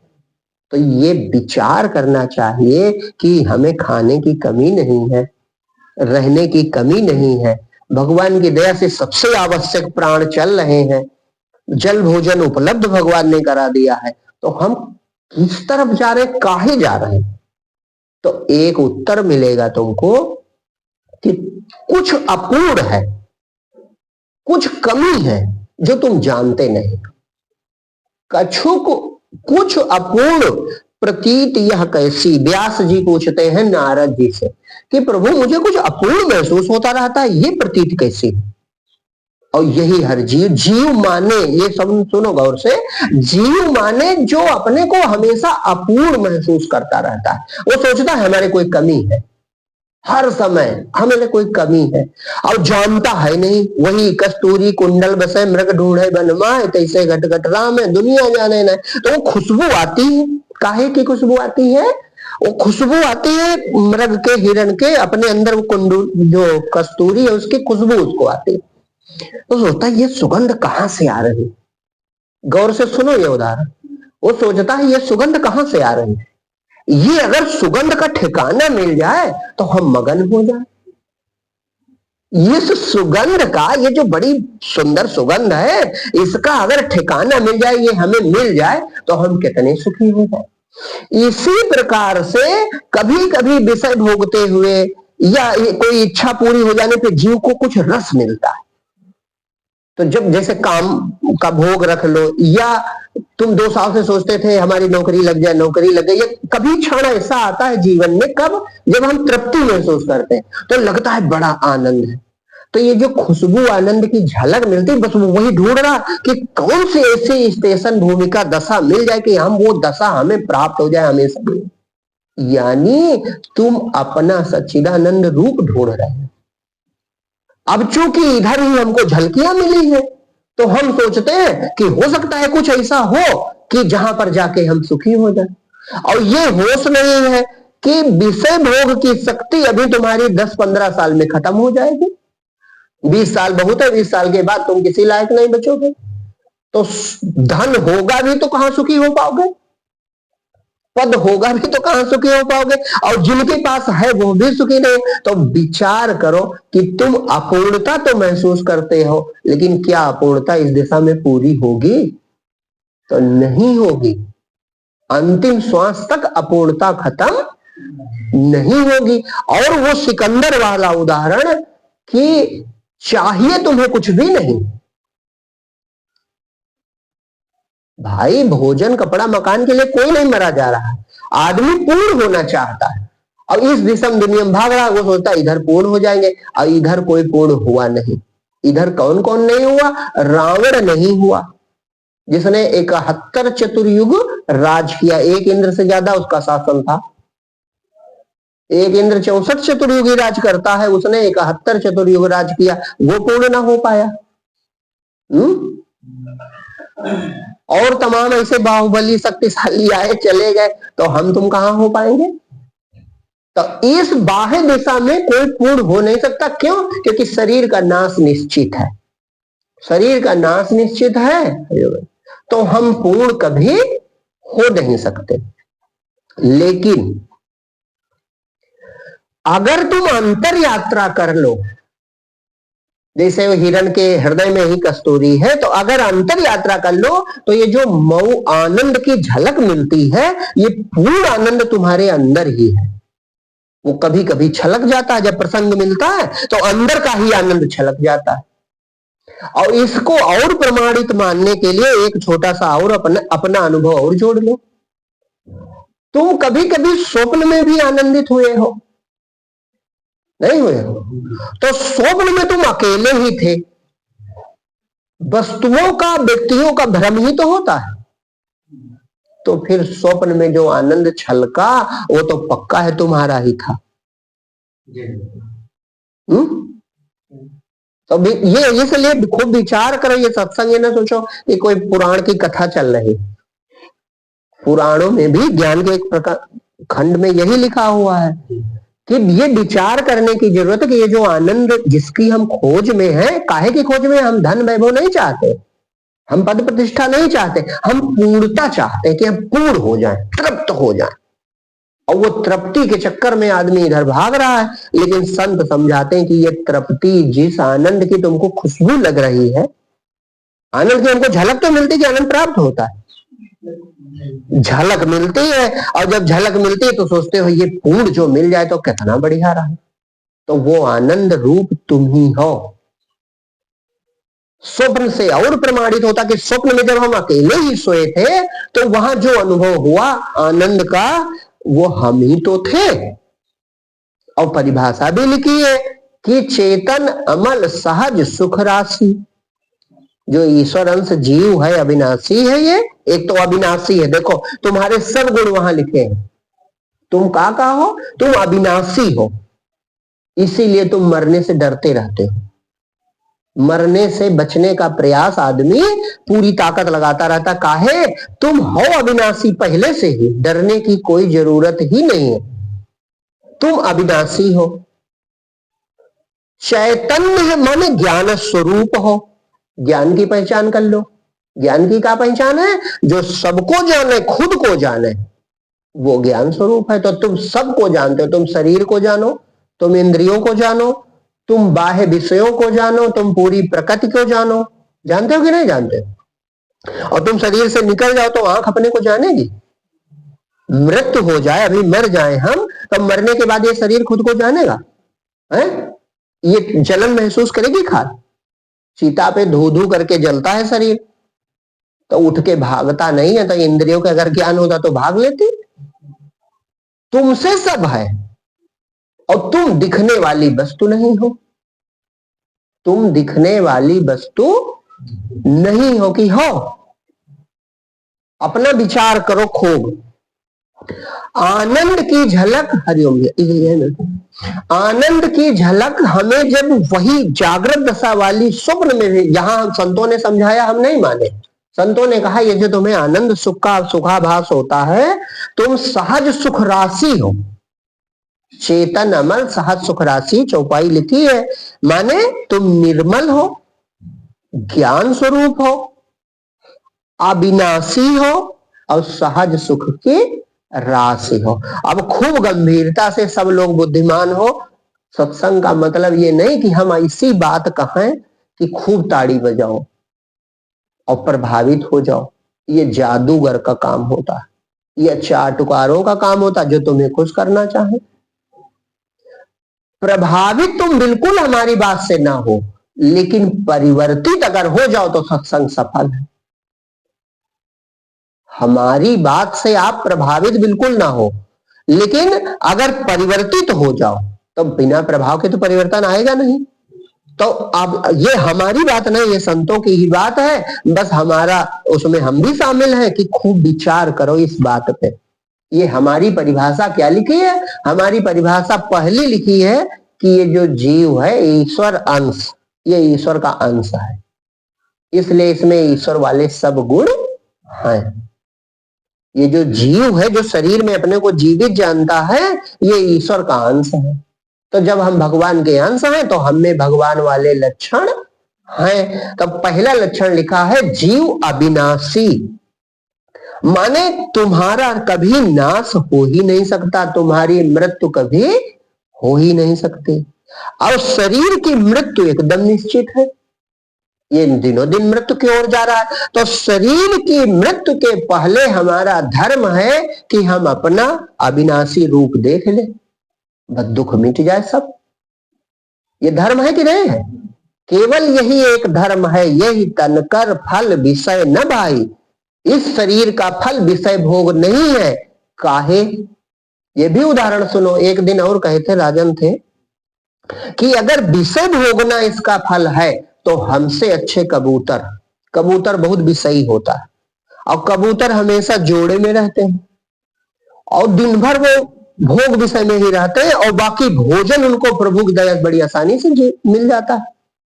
तो ये विचार करना चाहिए कि हमें खाने की कमी नहीं है, रहने की कमी नहीं है, भगवान की दया से सबसे आवश्यक प्राण चल रहे हैं, जल भोजन उपलब्ध भगवान ने करा दिया है। तो हम किस तरफ जा रहे, काहे जा रहे हैं? तो एक उत्तर मिलेगा तुमको कि कुछ अपूर्ण है, कुछ कमी है जो तुम जानते नहीं। कछुक कुछ अपूर्ण प्रतीत यह कैसी, व्यास जी पूछते हैं नारद जी से कि प्रभु मुझे कुछ अपूर्ण महसूस होता रहता है, ये प्रतीत कैसी। और यही हर जीव, जीव माने, ये सब सुनो गौर से, जीव माने जो अपने को हमेशा अपूर्ण महसूस करता रहता है। वो सोचता है हमारे कोई कमी है, हर समय हमें कोई कमी है, और जानता है नहीं। वही कस्तूरी कुंडल बसे मृग ढूंढे बनमाए, तैसे घट घट राम है दुनिया जाने न। तो वो खुशबू आती है, काहे की खुशबू आती है? वो खुशबू आती है मृग के, हिरण के, अपने अंदर वो कुंडू जो कस्तूरी है उसकी खुशबू उसको आती है। तो सोचता है ये सुगंध कहां से आ रही। गौर से सुनो ये उदाहरण। वो सोचता है ये सुगंध कहां से आ रही, ये अगर सुगंध का ठिकाना मिल जाए तो हम मगन हो जाए। इस सुगंध का, ये जो बड़ी सुंदर सुगंध है, इसका अगर ठिकाना मिल जाए, ये हमें मिल जाए तो हम कितने सुखी हो जाए। इसी प्रकार से कभी कभी विषय भोगते हुए या कोई इच्छा पूरी हो जाने पे जीव को कुछ रस मिलता है। तो जब जैसे काम का भोग रख लो, या तुम 2 साल से सोचते थे हमारी नौकरी लग जाए, नौकरी लग गई, कभी क्षण ऐसा आता है जीवन में, कब, जब हम तृप्ति महसूस करते हैं तो लगता है बड़ा आनंद है। तो ये जो खुशबू आनंद की झलक मिलती है, बस वही ढूंढ रहा कि कौन से ऐसे स्टेशन भूमिका दशा मिल जाए कि हम वो दशा हमें प्राप्त हो जाए हमेशा। यानी तुम अपना सच्चिदानंद रूप ढूंढ रहे हो। अब चूंकि इधर ही हमको झलकियां मिली है तो हम सोचते हैं कि हो सकता है कुछ ऐसा हो कि जहां पर जाके हम सुखी हो जाए। और ये होश नहीं है कि विषय भोग की शक्ति अभी तुम्हारी 10-15 साल में खत्म हो जाएगी। 20 साल बहुत है, 20 साल के बाद तुम किसी लायक नहीं बचोगे। तो धन होगा भी तो कहां सुखी हो पाओगे, पद होगा भी तो कहां सुखी हो पाओगे, और जिनके पास है वो भी सुखी नहीं। तो विचार करो कि तुम अपूर्णता तो महसूस करते हो, लेकिन क्या अपूर्णता इस दिशा में पूरी होगी? तो नहीं होगी। अंतिम श्वास तक अपूर्णता खत्म नहीं होगी। और वो सिकंदर वाला उदाहरण कि चाहिए तुम्हें कुछ भी नहीं, भाई भोजन कपड़ा मकान के लिए कोई नहीं मरा जा रहा है, आदमी पूर्ण होना चाहता है। और इस विषम दुनिया में भाग रहा है, वो सोचता है इधर पूर्ण हो जाएंगे, और इधर कोई पूर्ण हुआ नहीं। इधर कौन कौन नहीं हुआ? रावण नहीं हुआ, जिसने 71 चतुर्युग राज किया। एक इंद्र से ज्यादा उसका शासन था। एक इंद्र 64 चतुर्युगी राज करता है, उसने 71 चतुर्युग राज किया, वो पूर्ण ना हो पाया। और तमाम ऐसे बाहुबली शक्तिशाली आए चले गए, तो हम तुम कहां हो पाएंगे? तो इस बाह्य दिशा में कोई पूर्ण हो नहीं सकता। क्यों? क्योंकि शरीर का नाश निश्चित है। शरीर का नाश निश्चित है, तो हम पूर्ण कभी हो नहीं सकते। लेकिन अगर तुम अंतर यात्रा कर लो, जैसे वो हिरण के हृदय में ही कस्तूरी है, तो अगर अंतर यात्रा कर लो तो ये जो मऊ आनंद की झलक मिलती है, ये पूर्ण आनंद तुम्हारे अंदर ही है। वो कभी कभी छलक जाता है, जब प्रसंग मिलता है तो अंदर का ही आनंद छलक जाता है। और इसको और प्रमाणित मानने के लिए एक छोटा सा और अपना अनुभव और जोड़ लो। तुम कभी कभी स्वप्न में भी आनंदित हुए हो? नहीं हुए हो? तो स्वप्न में तुम अकेले ही थे। वस्तुओं का, व्यक्तियों का भ्रम ही तो होता है। तो फिर स्वप्न में जो आनंद छलका वो तो पक्का है तुम्हारा ही था। तो ये इसलिए खूब विचार करो। ये सत्संग, ये ना सोचो कि कोई पुराण की कथा चल रही। पुराणों में भी ज्ञान के एक प्रकार खंड में यही लिखा हुआ है कि ये विचार करने की जरूरत है कि ये जो आनंद जिसकी हम खोज में है, काहे की खोज में? हम धन वैभव नहीं चाहते, हम पद प्रतिष्ठा नहीं चाहते, हम पूर्णता चाहते हैं कि हम पूर्ण हो जाएं, तृप्त हो जाएं। और वो तृप्ति के चक्कर में आदमी इधर भाग रहा है। लेकिन संत समझाते हैं कि ये तृप्ति, जिस आनंद की तुमको खुशबू लग रही है, आनंद की हमको झलक तो मिलती है कि आनंद प्राप्त होता है, झलक मिलती है। और जब झलक मिलती है तो सोचते हो ये पूर्ण जो मिल जाए तो कितना बढ़िया रहा। तो वो आनंद रूप तुम ही हो। स्वप्न से और प्रमाणित होता कि स्वप्न में जब हम अकेले ही सोए थे तो वहां जो अनुभव हुआ आनंद का, वो हम ही तो थे। और परिभाषा भी लिखी है कि चेतन अमल सहज सुख राशि। जो ईश्वर अंश जीव है, अविनाशी है। ये एक तो अविनाशी है। देखो तुम्हारे सब गुण वहां लिखे हैं। तुम का हो? तुम अविनाशी हो। इसीलिए तुम मरने से डरते रहते हो। मरने से बचने का प्रयास आदमी पूरी ताकत लगाता रहता। काहे? तुम हो अविनाशी पहले से ही, डरने की कोई जरूरत ही नहीं है। तुम अविनाशी हो। चैतन्य माने ज्ञान स्वरूप हो। ज्ञान की पहचान कर लो। ज्ञान की क्या पहचान है? जो सबको जाने, खुद को जाने, वो ज्ञान स्वरूप है। तो तुम सबको जानते हो। तुम शरीर को जानो, तुम इंद्रियों को जानो, तुम बाह्य विषयों को जानो, तुम पूरी प्रकृति को जानो। जानते हो कि नहीं जानते? और तुम शरीर से निकल जाओ तो आंख अपने को जानेगी। मृत्यु हो जाए, अभी मर जाए हम, तो मरने के बाद ये शरीर खुद को जानेगा? है? ये जलन महसूस करेगी? खाल चीता पे धू धू करके जलता है शरीर, तो उठ के भागता नहीं है। तो इंद्रियों का अगर ज्ञान होता तो भाग लेती। तुमसे सब है और तुम दिखने वाली वस्तु नहीं हो। तुम दिखने वाली वस्तु नहीं हो कि हो। अपना विचार करो खूब। आनंद की झलक, हरिओम, आनंद की झलक हमें जब वही जागृत दशा वाली स्वप्न में, यहां संतों ने समझाया, हम नहीं माने। संतों ने कहा ये जो तुम्हें आनंद सुख का सुखाभास होता है, तुम सहज सुख राशि हो। चेतन अमल सहज सुख राशि चौपाई लिखी है, माने तुम निर्मल हो, ज्ञान स्वरूप हो, अविनाशी हो और सहज सुख की राशि हो। अब खूब गंभीरता से सब लोग बुद्धिमान हो। सत्संग का मतलब ये नहीं कि हम ऐसी बात कहें कि खूब ताड़ी बजाओ और प्रभावित हो जाओ। ये जादूगर का काम होता है, ये चाटुकारों का काम होता है जो तुम्हें खुश करना चाहे। प्रभावित तुम बिल्कुल हमारी बात से ना हो, लेकिन परिवर्तित अगर हो जाओ तो सत्संग सफल है। हमारी बात से आप प्रभावित बिल्कुल ना हो, लेकिन अगर परिवर्तित हो जाओ तो बिना प्रभाव के तो परिवर्तन आएगा नहीं। तो अब ये हमारी बात नहीं, ये संतों की ही बात है, बस हमारा उसमें हम भी शामिल हैं कि खूब विचार करो इस बात पे। ये हमारी परिभाषा क्या लिखी है? हमारी परिभाषा पहली लिखी है कि ये जो जीव है ईश्वर अंश, ये ईश्वर का अंश है, इसलिए इसमें ईश्वर वाले सब गुण हैं। ये जो जीव है, जो शरीर में अपने को जीवित जानता है, ये ईश्वर का अंश है। तो जब हम भगवान के अंश हैं तो हम में भगवान वाले लक्षण हैं। तो पहला लक्षण लिखा है जीव अविनाशी, माने तुम्हारा कभी नाश हो ही नहीं सकता, तुम्हारी मृत्यु कभी हो ही नहीं सकती। और शरीर की मृत्यु एकदम निश्चित है, ये दिनों दिन मृत्यु की ओर जा रहा है। तो शरीर की मृत्यु के पहले हमारा धर्म है कि हम अपना अविनाशी रूप देख ले, बस दुख मिट जाए सब। ये धर्म है कि नहीं है? केवल यही एक धर्म है, यही तनकर फल विषय न भाई। इस शरीर का फल विषय भोग नहीं है, काहे? ये भी उदाहरण सुनो। एक दिन और कहे थे, राजन थे, कि अगर विषय भोगना इसका फल है तो हमसे अच्छे कबूतर, कबूतर बहुत विषयी होता है और कबूतर हमेशा जोड़े में रहते हैं और दिन भर वो भोग विषय में ही रहते हैं और बाकी भोजन उनको प्रभु की दया बड़ी आसानी से मिल जाता है।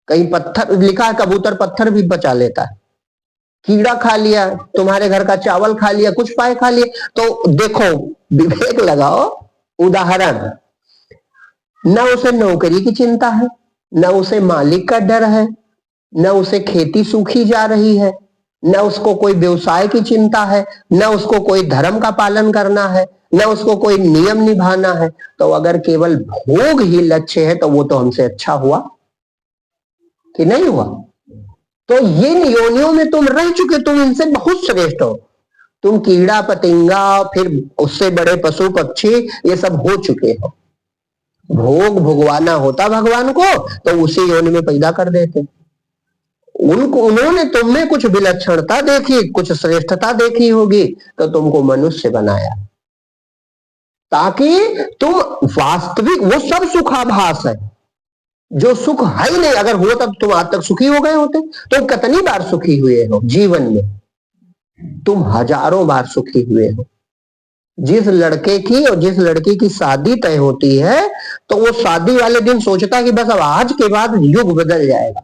कहीं पत्थर लिखा है, कबूतर पत्थर भी बचा लेता है। कीड़ा खा लिया, तुम्हारे घर का चावल खा लिया, कुछ पाए खा लिया। तो देखो, विवेक लगाओ। उदाहरण, न उसे नौकरी की चिंता है, न उसे मालिक का डर है, न उसे खेती सूखी जा रही है, न उसको कोई व्यवसाय की चिंता है, न उसको कोई धर्म का पालन करना है, न उसको कोई नियम निभाना है। तो अगर केवल भोग ही लक्ष्य है तो वो तो हमसे अच्छा हुआ कि नहीं हुआ? तो ये योनियों में तुम रह चुके, तुम इनसे बहुत श्रेष्ठ हो। तुम कीड़ा पतिंगा, फिर उससे बड़े पशु पक्षी, ये सब हो चुके हो। भोग भोगवाना होता भगवान को तो उसी योनि में पैदा कर देते। उन्होंने तुम में कुछ विलक्षणता देखी, कुछ श्रेष्ठता देखी होगी, तो तुमको मनुष्य बनाया ताकि तुम वास्तविक, वो सब सुखाभास है, जो सुख है ही नहीं। अगर हुआ तब तुम आज तक सुखी हो गए होते। तुम कितनी बार सुखी हुए हो जीवन में? तुम हजारों बार सुखी हुए हो। जिस लड़के की और जिस लड़की की शादी तय होती है तो वो शादी वाले दिन सोचता है कि बस अब आज के बाद युग बदल जाएगा।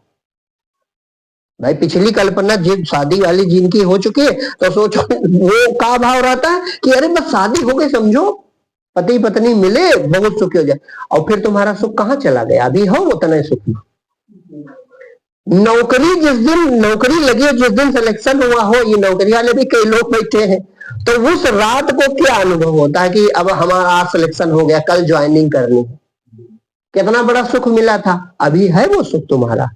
भाई पिछली कल्पना जिन शादी वाली जिनकी हो चुकी है तो सोचो वो का भाव रहता है कि अरे बस शादी हो गई, समझो पति पत्नी मिले, बहुत सुखी हो जाए। और फिर तुम्हारा सुख कहाँ चला गया? अभी हो उतना सुखी। नौकरी जिस दिन नौकरी लगी, जिस दिन सिलेक्शन हुआ हो, ये नौकरी वाले भी कई लोग बैठे हैं, तो उस रात को क्या अनुभव होता है कि अब हमारा आज सिलेक्शन हो गया, कल ज्वाइनिंग करनी है। कितना बड़ा सुख मिला था। अभी है वो सुख तुम्हारा?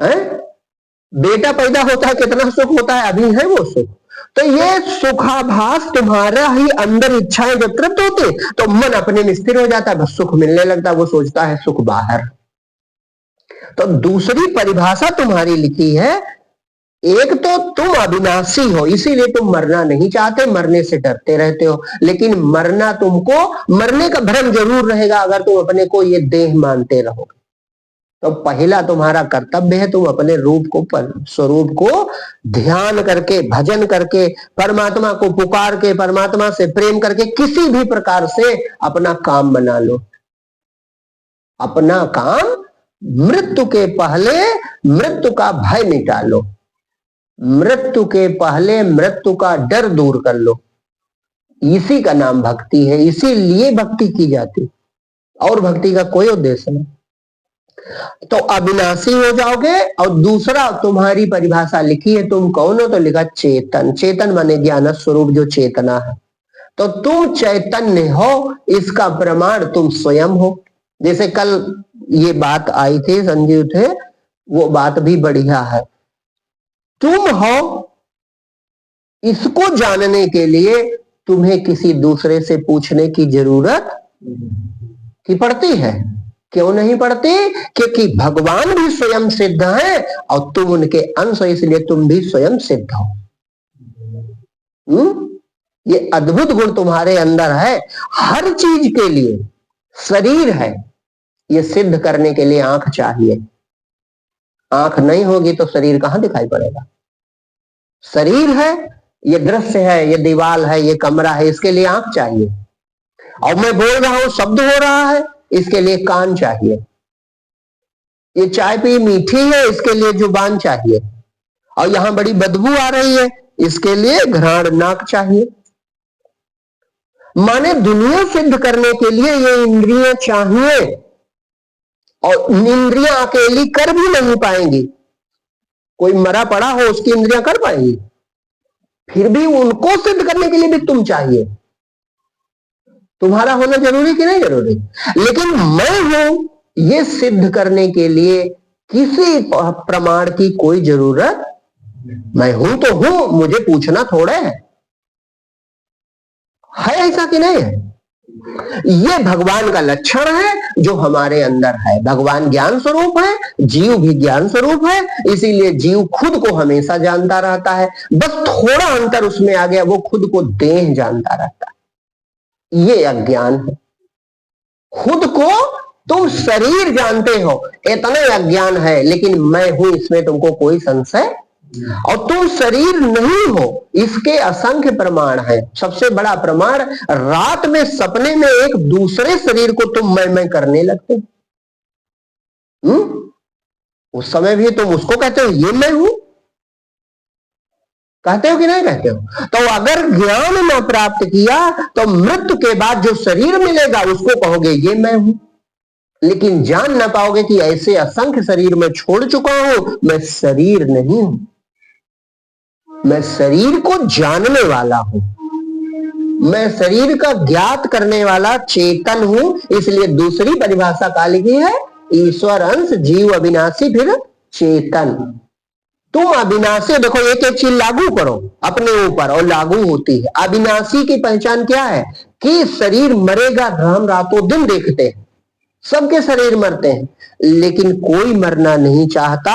है? बेटा पैदा होता है, कितना सुख होता है, अभी है वो सुख। तो ये सुखाभास तुम्हारा ही अंदर इच्छाएं जब तृप्त होती तो मन अपने में स्थिर हो जाता है, बस सुख मिलने लगता है। वो सोचता है सुख बाहर। तो दूसरी परिभाषा तुम्हारी लिखी है, एक तो तुम अविनाशी हो, इसीलिए तुम मरना नहीं चाहते, मरने से डरते रहते हो। लेकिन मरना, तुमको मरने का भ्रम जरूर रहेगा अगर तुम अपने को ये देह मानते रहोगे। तो पहला तुम्हारा कर्तव्य है, तुम अपने रूप को, स्वरूप को ध्यान करके, भजन करके, परमात्मा को पुकार के, परमात्मा से प्रेम करके किसी भी प्रकार से अपना काम बना लो। अपना काम, मृत्यु के पहले मृत्यु का भय मिटा लो, मृत्यु के पहले मृत्यु का डर दूर कर लो। इसी का नाम भक्ति है, इसीलिए भक्ति की जाती, और भक्ति का कोई उद्देश्य नहीं। तो अविनाशी हो जाओगे। और दूसरा तुम्हारी परिभाषा लिखी है, तुम कौन हो, तो लिखा चेतन। चेतन माने ज्ञान स्वरूप, जो चेतना है। तो तुम चैतन्य हो, इसका प्रमाण तुम स्वयं हो। जैसे कल ये बात आई थी, संजीव थे, वो बात भी बढ़िया है। तुम हो, इसको जानने के लिए तुम्हें किसी दूसरे से पूछने की जरूरत की पड़ती है। क्यों नहीं पड़ती? क्योंकि भगवान भी स्वयं सिद्ध है और तुम उनके अंश हो, इसलिए तुम भी स्वयं सिद्ध हो। ये अद्भुत गुण तुम्हारे अंदर है। हर चीज के लिए शरीर है, ये सिद्ध करने के लिए आंख चाहिए। आंख नहीं होगी तो शरीर कहां दिखाई पड़ेगा? शरीर है, ये दृश्य है, ये दीवार है, ये कमरा है, इसके लिए आंख चाहिए। और मैं बोल रहा हूं, शब्द हो रहा है, इसके लिए कान चाहिए। ये चाय पी मीठी है, इसके लिए जुबान चाहिए। और यहां बड़ी बदबू आ रही है, इसके लिए घ्राण नाक चाहिए। माने दुनिया सिद्ध करने के लिए ये इंद्रियां चाहिए, और इंद्रियां अकेली कर भी नहीं पाएंगी। कोई मरा पड़ा हो, उसकी इंद्रियां कर पाएंगी? फिर भी उनको सिद्ध करने के लिए भी तुम चाहिए। तुम्हारा होना जरूरी कि नहीं जरूरी? लेकिन मैं हूं, ये सिद्ध करने के लिए किसी प्रमाण की कोई जरूरत, मैं हूं तो हूं, मुझे पूछना थोड़ा है ऐसा कि नहीं है? ये भगवान का लक्षण है जो हमारे अंदर है। भगवान ज्ञान स्वरूप है, जीव भी ज्ञान स्वरूप है, इसीलिए जीव खुद को हमेशा जानता रहता है। बस थोड़ा अंतर उसमें आ गया, वो खुद को देह जानता रहता है। ये अज्ञान है। खुद को तुम शरीर जानते हो, इतना अज्ञान है। लेकिन मैं हूं, इसमें तुमको कोई संशय, और तुम शरीर नहीं हो, इसके असंख्य प्रमाण है। सबसे बड़ा प्रमाण, रात में सपने में एक दूसरे शरीर को तुम मैं करने लगते। उस समय भी तुम उसको कहते हो ये मैं हूं, कहते हो कि नहीं कहते हो? तो अगर ज्ञान न प्राप्त किया तो मृत्यु के बाद जो शरीर मिलेगा उसको कहोगे ये मैं हूं। लेकिन जान ना पाओगे कि ऐसे असंख्य शरीर में छोड़ चुका हूं, मैं शरीर नहीं हूं, मैं शरीर को जानने वाला हूं, मैं शरीर का ज्ञात करने वाला चेतन हूं। इसलिए दूसरी परिभाषा का लिखी है, ईश्वर अंश, जीव अविनाशी, फिर चेतन। तुम अविनाशी, देखो एक एक चीज लागू करो अपने ऊपर और लागू होती है। अविनाशी की पहचान क्या है? कि शरीर मरेगा, हम रातों दिन देखते हैं, सबके शरीर मरते हैं, लेकिन कोई मरना नहीं चाहता।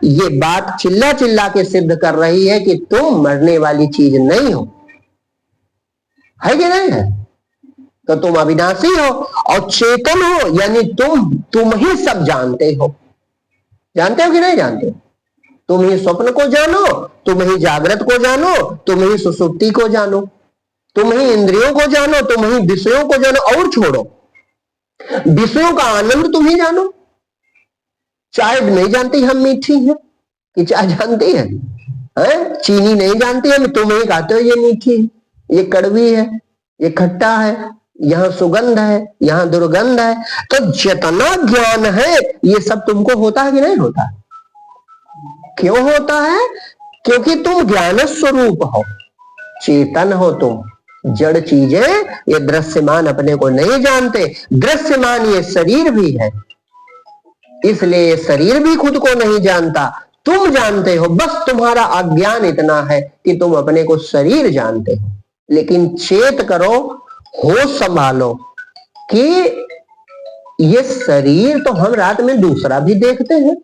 ये बात चिल्ला चिल्ला के सिद्ध कर रही है कि तुम मरने वाली चीज नहीं हो, है कि नहीं है? तो तुम अविनाशी हो और चेतन हो, यानी तुम ही सब जानते हो। जानते हो कि नहीं जानते? तुम ही स्वप्न को जानो, तुम ही जागृत को जानो, तुम ही सुसुप्ति को जानो, तुम ही इंद्रियों को जानो, तुम ही विषयों को जानो। और छोड़ो, विषयों का आनंद तुम ही जानो। चाय नहीं जानती हम मीठी है कि चाय जानती है? चीनी नहीं जानती है, तुम ही कहते हो ये मीठी है, ये कड़वी है, ये खट्टा है, यहाँ सुगंध है, यहाँ दुर्गंध है। तो जितना ज्ञान है ये सब तुमको होता है कि नहीं होता? क्यों होता है? क्योंकि तुम ज्ञान स्वरूप हो, चेतन हो तुम। जड़ चीजें ये दृश्यमान अपने को नहीं जानते। दृश्यमान ये शरीर भी है, इसलिए ये शरीर भी खुद को नहीं जानता। तुम जानते हो, बस तुम्हारा अज्ञान इतना है कि तुम अपने को शरीर जानते हो। लेकिन चेत करो, होश संभालो कि ये शरीर तो हम रात में दूसरा भी देखते हैं,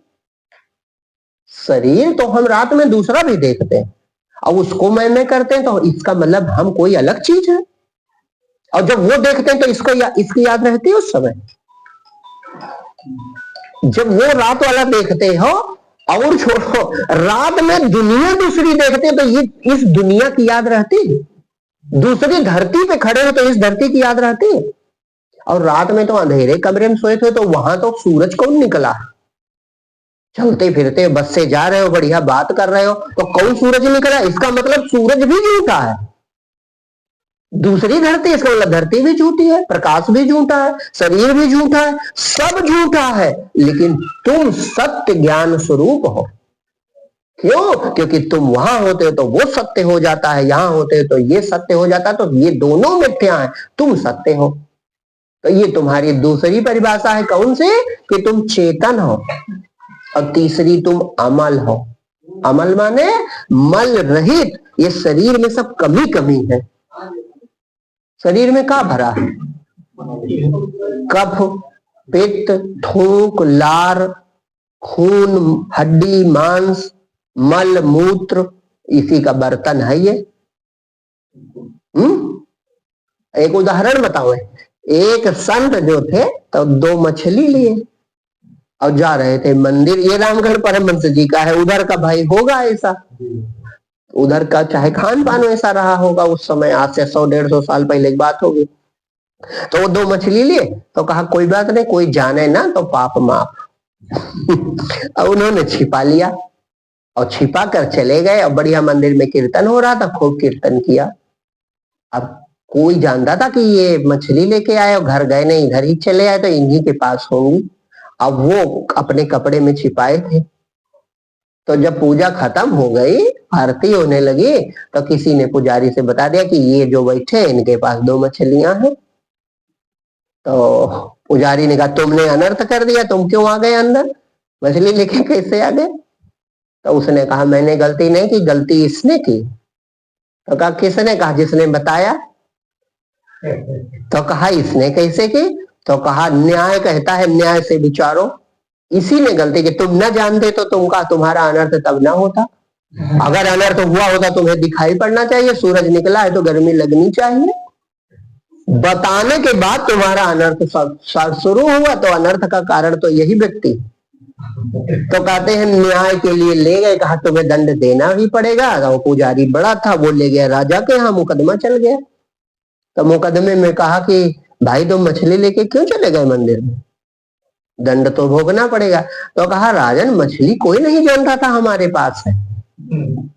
शरीर तो हम रात में दूसरा भी देखते हैं, और उसको मैं करते हैं, तो इसका मतलब हम कोई अलग चीज है। और जब वो देखते हैं तो इसकी याद रहती है उस समय। जब वो रात वाला देखते हो, और छोड़ो, रात में दुनिया दूसरी देखते हैं तो ये इस दुनिया की याद रहती है। दूसरी धरती पे खड़े हो तो इस धरती की याद रहती है। और रात में तो अंधेरे कमरे में सोए थे, तो वहां तो सूरज कौन निकला? चलते फिरते बस से जा रहे हो, बढ़िया बात कर रहे हो, तो कौन सूरज निकला? इसका मतलब सूरज भी झूठा है। दूसरी धरती, इसका मतलब धरती भी झूठी है, प्रकाश भी झूठा है, शरीर भी झूठा है, सब झूठा है, लेकिन तुम सत्य ज्ञान स्वरूप हो। क्यों? क्योंकि तुम वहां होते हो तो वो सत्य हो जाता है, यहां होते हो तो ये सत्य हो जाता है, तो ये दोनों मिथ्या है, तुम सत्य हो। तो ये तुम्हारी दूसरी परिभाषा है, कौन सी? कि तुम चेतन हो। और तीसरी, तुम अमल हो। अमल माने मल रहित। ये शरीर में सब कमी कमी है। शरीर में क्या भरा है? कफ, पित्त, थूक, लार, खून, हड्डी, मांस, मल, मूत्र, इसी का बर्तन है ये। एक उदाहरण बताओ। एक संत जो थे तो 2 मछली लिए और जा रहे थे मंदिर। ये रामगढ़ परमहंस जी का है, उधर का भाई होगा ऐसा, उधर का चाहे खान पान ऐसा रहा होगा उस समय, आज से 100-150 साल पहले की बात होगी। तो वो 2 मछली लिए तो कहा कोई बात नहीं, कोई जाने ना तो पाप माफ। और उन्होंने छिपा लिया और छिपा कर चले गए। और बढ़िया मंदिर में कीर्तन हो रहा था, खूब कीर्तन किया। अब कोई जानता था कि ये मछली लेके आए और घर गए नहीं, इधर ही चले आए तो इन्हीं के पास होंगी। अब वो अपने कपड़े में छिपाए थे। तो जब पूजा खत्म हो गई, आरती होने लगी, तो किसी ने पुजारी से बता दिया कि ये जो बैठे इनके पास 2 मछलियां हैं। तो पुजारी ने कहा तुमने अनर्थ कर दिया, तुम क्यों आ गए अंदर, मछली लेके कैसे आ गए? तो उसने कहा मैंने गलती नहीं की, गलती इसने की। तो कहा किसने? कहा जिसने बताया। तो कहा इसने कैसे की? तो कहा न्याय कहता है न्याय से विचारो, इसी ने गलती की। तुम न जानते तो तुम्हारा अनर्थ तब ना होता। अगर अनर्थ हुआ होता तुम्हें दिखाई पड़ना चाहिए, सूरज निकला है तो गर्मी लगनी चाहिए। बताने के बाद तुम्हारा अनर्थ शुरू हुआ, तो अनर्थ का कारण तो यही व्यक्ति। तो कहते हैं न्याय के लिए ले गए, कहा तुम्हें दंड देना ही पड़ेगा। तो पुजारी बड़ा था, वो ले गया राजा के यहाँ, मुकदमा चल गया। तो मुकदमे में कहा कि भाई तुम मछली लेके क्यों चले गए मंदिर में, दंड तो भोगना पड़ेगा। तो कहा राजन मछली कोई नहीं जान रहा था हमारे पास है,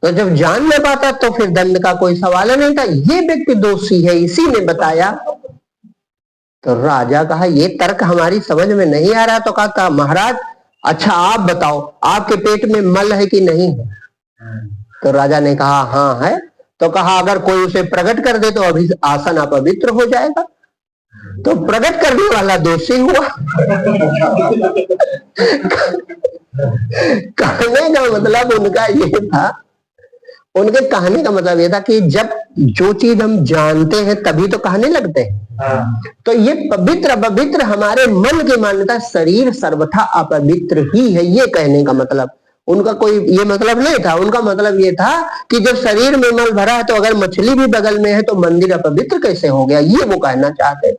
तो जब जान नहीं पाता तो फिर दंड का कोई सवाल नहीं था, ये व्यक्ति दोषी है, इसी ने बताया। तो राजा कहा ये तर्क हमारी समझ में नहीं आ रहा। तो कहा महाराज अच्छा आप बताओ आपके पेट में मल है कि नहीं है? तो राजा ने कहा हाँ है। तो कहा अगर कोई उसे प्रकट कर दे तो अभी आसन अपवित्र हो जाएगा। तो प्रकट करने वाला दोषी हुआ। कहने का मतलब उनका ये था, उनके कहने का मतलब ये था कि जब जो चीज हम जानते हैं तभी तो कहने लगते हैं। तो ये पवित्र अपवित्र हमारे मन की मान्यता, शरीर सर्वथा अपवित्र ही है, ये कहने का मतलब। उनका कोई ये मतलब नहीं था। उनका मतलब ये था कि जब शरीर में मल भरा है तो अगर मछली भी बगल में है तो मंदिर अपवित्र कैसे हो गया, ये वो कहना चाहते।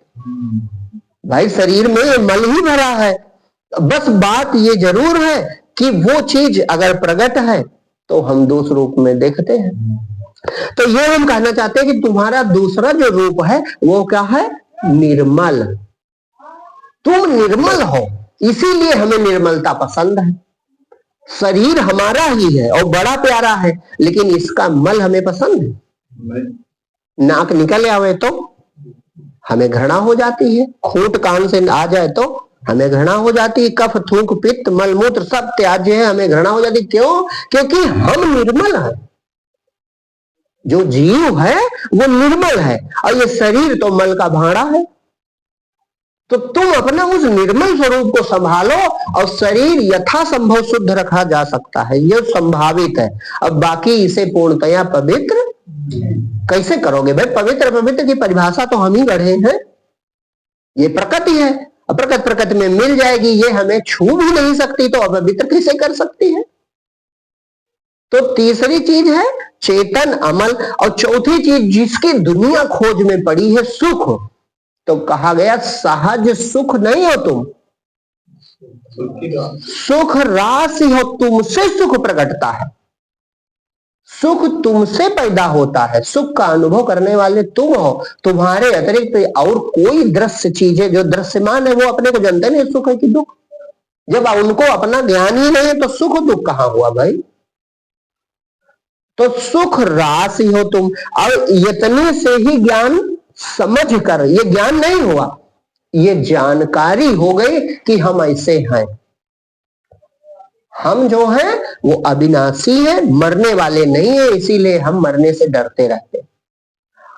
भाई शरीर में मल ही भरा है, बस बात ये जरूर है कि वो चीज अगर प्रकट है तो हम दूसरे रूप में देखते हैं। तो ये हम कहना चाहते हैं कि तुम्हारा दूसरा जो रूप है वो क्या है? निर्मल। तुम निर्मल हो, इसीलिए हमें निर्मलता पसंद है। शरीर हमारा ही है और बड़ा प्यारा है, लेकिन इसका मल हमें पसंद है। नाक निकल आवे तो हमें घृणा हो जाती है, खूंट कान से आ जाए तो हमें घृणा हो जाती है, कफ थूक पित्त मल मूत्र सब त्याज्य है, हमें घृणा हो जाती। क्यों? क्योंकि हम निर्मल हैं। जो जीव है वो निर्मल है और ये शरीर तो मल का भाड़ा है। तो तुम अपना उस निर्मल स्वरूप को संभालो और शरीर यथासंभव शुद्ध रखा जा सकता है, यह संभावित है। अब बाकी इसे पूर्णतया पवित्र कैसे करोगे भाई? पवित्र पवित्र की परिभाषा तो हम ही गढ़े हैं, ये प्रकृति है, प्रकृति में मिल जाएगी, ये हमें छू भी नहीं सकती, तो अपवित्र कैसे कर सकती है? तो तीसरी चीज है चेतन अमल, और चौथी चीज जिसकी दुनिया खोज में पड़ी है सुख। तो कहा गया सहज सुख नहीं हो तुम, सुख राशि हो, तुमसे सुख प्रकटता है, सुख तुमसे पैदा होता है, सुख का अनुभव करने वाले तुम हो। तुम्हारे अतिरिक्त और कोई दृश्य चीज है जो दृश्यमान है वो अपने को जानते नहीं सुख है कि दुख। जब उनको अपना ज्ञान ही नहीं है तो सुख दुख कहां हुआ भाई? तो सुख राशि हो तुम। और इतने से ही ज्ञान समझ कर, ये ज्ञान नहीं हुआ, ये जानकारी हो गई कि हम ऐसे हैं। हम जो हैं वो अविनाशी है, मरने वाले नहीं है, इसीलिए हम मरने से डरते रहते हैं।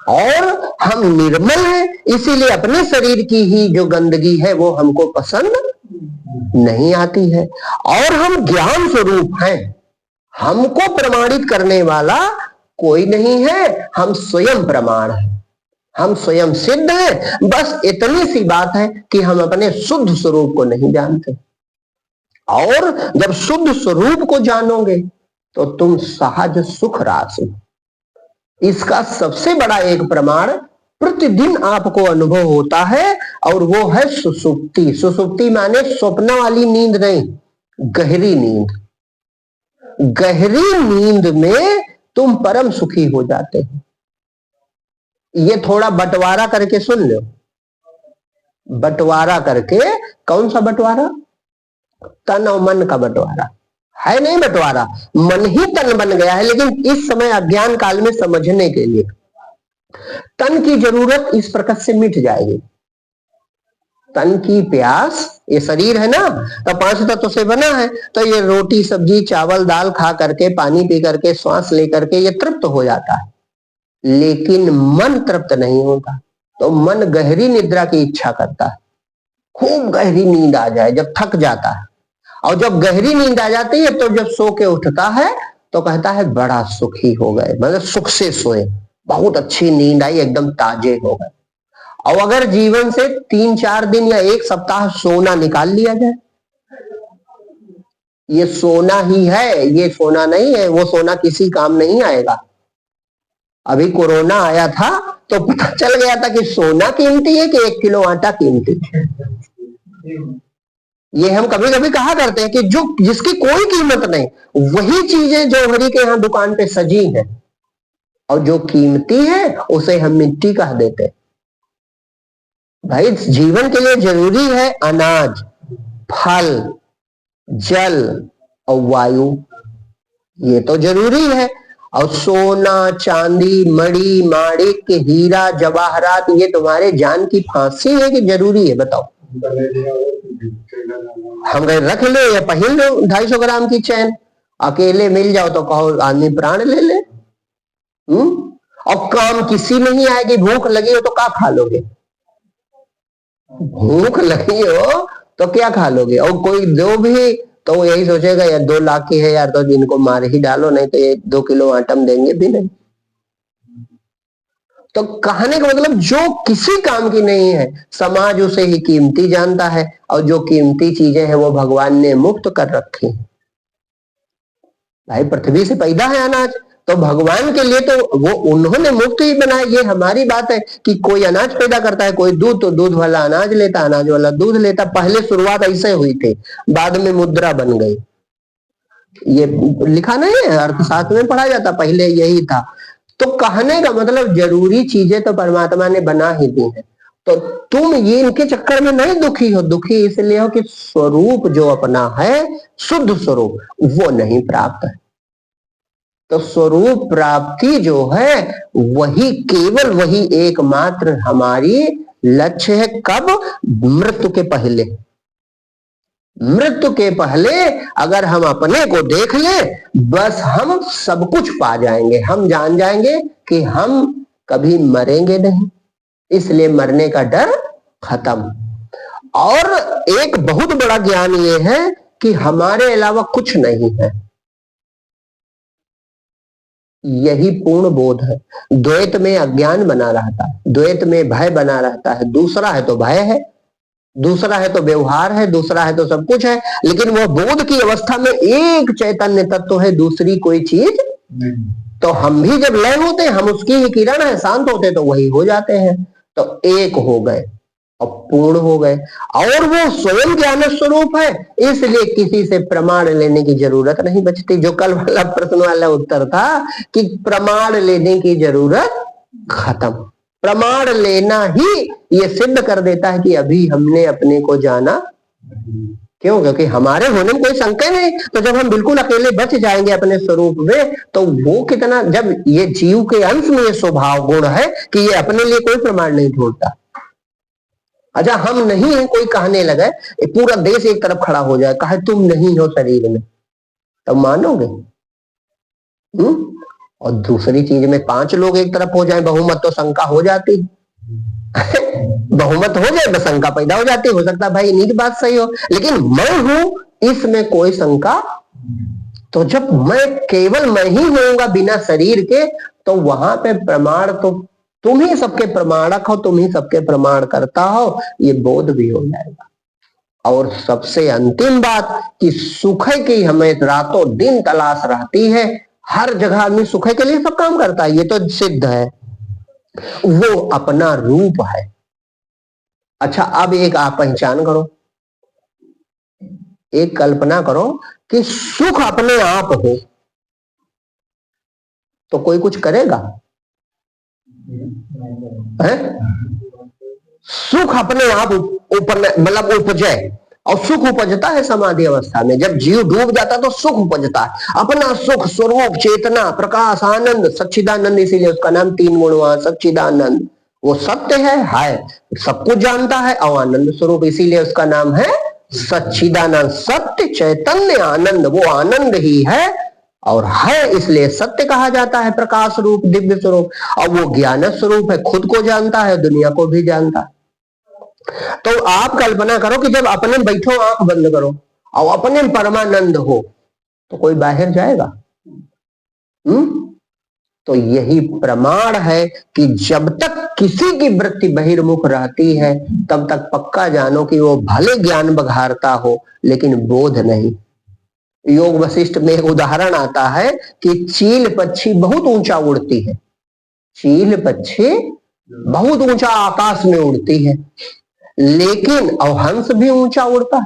और हम निर्मल हैं, इसीलिए अपने शरीर की ही जो गंदगी है वो हमको पसंद नहीं आती है। और हम ज्ञान स्वरूप हैं, हमको प्रमाणित करने वाला कोई नहीं है, हम स्वयं प्रमाण हैं, हम स्वयं सिद्ध हैं। बस इतनी सी बात है कि हम अपने शुद्ध स्वरूप को नहीं जानते। और जब शुद्ध स्वरूप को जानोगे तो तुम सहज सुख राशि। इसका सबसे बड़ा एक प्रमाण प्रतिदिन आपको अनुभव होता है, और वो है सुसुप्ति। सुसुप्ति माने स्वप्न वाली नींद नहीं, गहरी नींद। गहरी नींद में तुम परम सुखी हो जाते हो। ये थोड़ा बंटवारा करके सुन लो, बंटवारा करके। कौन सा बंटवारा? तन और मन का बंटवारा है। नहीं बंटवारा, मन ही तन बन गया है। लेकिन इस समय अज्ञान काल में समझने के लिए तन की जरूरत इस प्रकार से मिट जाएगी। तन की प्यास, ये शरीर है ना, तो 5 तत्व से बना है, तो ये रोटी सब्जी चावल दाल खा करके, पानी पी करके, श्वास लेकर के ये तृप्त हो जाता है। लेकिन मन तृप्त नहीं होता। तो मन गहरी निद्रा की इच्छा करता है, खूब गहरी नींद आ जाए, जब थक जाता है। और जब गहरी नींद आ जाती है तो जब सो के उठता है तो कहता है बड़ा सुखी हो गए, मतलब सुख से सोए, बहुत अच्छी नींद आई, एकदम ताजे हो गए। और अगर जीवन से 3-4 दिन या 1 सप्ताह सोना निकाल लिया जाए, ये सोना ही है, ये सोना नहीं है, वो सोना किसी काम नहीं आएगा। अभी कोरोना आया था तो पता चल गया था कि सोना कीमती है कि 1 किलो आटा कीमती है। ये हम कभी कभी कहा करते हैं कि जो जिसकी कोई कीमत नहीं, वही चीजें जो हरि के यहाँ दुकान पे सजी हैं, और जो कीमती है उसे हम मिट्टी कह देते हैं। भाई जीवन के लिए जरूरी है अनाज, फल, जल और वायु, ये तो जरूरी है। और सोना चांदी मणि माणिक हीरा जवाहरात, ये तुम्हारे जान की फांसी है कि जरूरी है? बताओ। हम कहीं रख ले या पहन लो 250 ग्राम की चैन, अकेले मिल जाओ तो कहो आदमी प्राण ले ले। और काम किसी नहीं आएगी। भूख लगी हो तो क्या खा लोगे? भूख लगी हो तो क्या खा लोगे? और कोई दो भी तो वो यही सोचेगा यार 2 लाख की है यार, तो इनको मार ही डालो, नहीं तो ये 2 किलो आटा देंगे भी नहीं। तो कहने का मतलब जो किसी काम की नहीं है, समाज उसे ही कीमती जानता है। और जो कीमती चीजें हैं वो भगवान ने मुक्त कर रखी। भाई पृथ्वी से पैदा है अनाज, तो भगवान के लिए तो वो उन्होंने मुफ्त ही बनाया। ये हमारी बात है कि कोई अनाज पैदा करता है, कोई दूध, तो दूध वाला अनाज लेता, अनाज वाला दूध लेता। पहले शुरुआत ऐसे हुई थी, बाद में मुद्रा बन गई। ये लिखा नहीं है, अर्थशास्त्र में पढ़ा जाता, पहले यही था। तो कहने का मतलब जरूरी चीजें तो परमात्मा ने बना ही दी है। तो तुम ये इनके चक्कर में नहीं दुखी हो। दुखी इसलिए हो कि स्वरूप जो अपना है, शुद्ध स्वरूप, वो नहीं प्राप्त है। तो स्वरूप प्राप्ति जो है वही, केवल वही एकमात्र हमारी लक्ष्य है। कब? मृत्यु के पहले। मृत्यु के पहले अगर हम अपने को देख ले, बस हम सब कुछ पा जाएंगे। हम जान जाएंगे कि हम कभी मरेंगे नहीं, इसलिए मरने का डर खत्म। और एक बहुत बड़ा ज्ञान ये है कि हमारे अलावा कुछ नहीं है। यही पूर्ण बोध है। द्वैत में अज्ञान बना रहता है, द्वैत में भय बना रहता है। दूसरा है तो भय है, दूसरा है तो व्यवहार है, दूसरा है तो सब कुछ है। लेकिन वो बोध की अवस्था में एक चैतन्य तत्व है, दूसरी कोई चीज नहीं। तो हम भी जब लय होते हैं, हम उसकी ही किरण है, शांत होते तो वही हो जाते हैं। तो एक हो गए और पूर्ण हो गए। और वो स्वयं ज्ञान स्वरूप है, इसलिए किसी से प्रमाण लेने की जरूरत नहीं बचती। जो कल वाला प्रश्न वाला उत्तर था कि प्रमाण लेने की जरूरत खत्म। प्रमाण लेना ही ये सिद्ध कर देता है कि अभी हमने अपने को जाना। क्यों? क्योंकि हमारे होने में कोई शंका नहीं। तो जब हम बिल्कुल अकेले बच जाएंगे अपने स्वरूप में, तो वो कितना, जब ये जीव के अंश में ये स्वभाव गुण है कि ये अपने लिए कोई प्रमाण नहीं ढूंढता। अच्छा हम नहीं है कोई कहने लगे, पूरा देश एक तरफ खड़ा हो जाए, कहे तुम नहीं हो शरीर में, तब मानोगे? और दूसरी चीज में 5 लोग एक तरफ हो जाए बहुमत, तो शंका हो जाती बहुमत हो जाए बस शंका पैदा हो जाती। हो सकता है भाई इन्हीं की बात सही हो, लेकिन मैं हूं इसमें कोई शंका। तो जब मैं केवल मैं ही होऊंगा बिना शरीर के, तो वहां पे प्रमाण तो तुम ही सबके प्रमाणक हो, तुम ही सबके प्रमाण करता हो, ये बोध भी हो जाएगा। और सबसे अंतिम बात कि सुख की हमें रातों दिन तलाश रहती है, हर जगह आदमी सुख के लिए सब काम करता है, ये तो सिद्ध है, वो अपना रूप है। अच्छा अब एक आप पहचान करो, एक कल्पना करो कि सुख अपने आप हो, तो कोई कुछ करेगा? है? सुख अपने आप मतलब उपजे, और सुख उपजता है समाधि अवस्था में। जब जीव डूब जाता है तो सुख उपजता है, अपना सुख स्वरूप चेतना प्रकाश आनंद सच्चिदानंद, इसीलिए उसका नाम 3 गुण वहां सच्चिदानंद। वो सत्य है सब कुछ जानता है, और आनंद स्वरूप, इसीलिए उसका नाम है सच्चिदानंद। सत्य चैतन्य आनंद, वो आनंद ही है और है, इसलिए सत्य कहा जाता है, प्रकाश रूप दिव्य स्वरूप। और वो ज्ञान स्वरूप है, खुद को जानता है दुनिया को भी जानता है। तो आप कल्पना करो कि जब अपने बैठो आंख बंद करो और अपने परमानंद हो, तो कोई बाहर जाएगा? तो यही प्रमाण है कि जब तक किसी की वृत्ति बहिर्मुख रहती है, तब तक पक्का जानो कि वो भले ज्ञान बघारता हो लेकिन बोध नहीं। योग वशिष्ठ में एक उदाहरण आता है कि चील पक्षी बहुत ऊंचा उड़ती है, चील पक्षी बहुत ऊंचा आकाश में उड़ती है, लेकिन और हंस भी ऊंचा उड़ता है,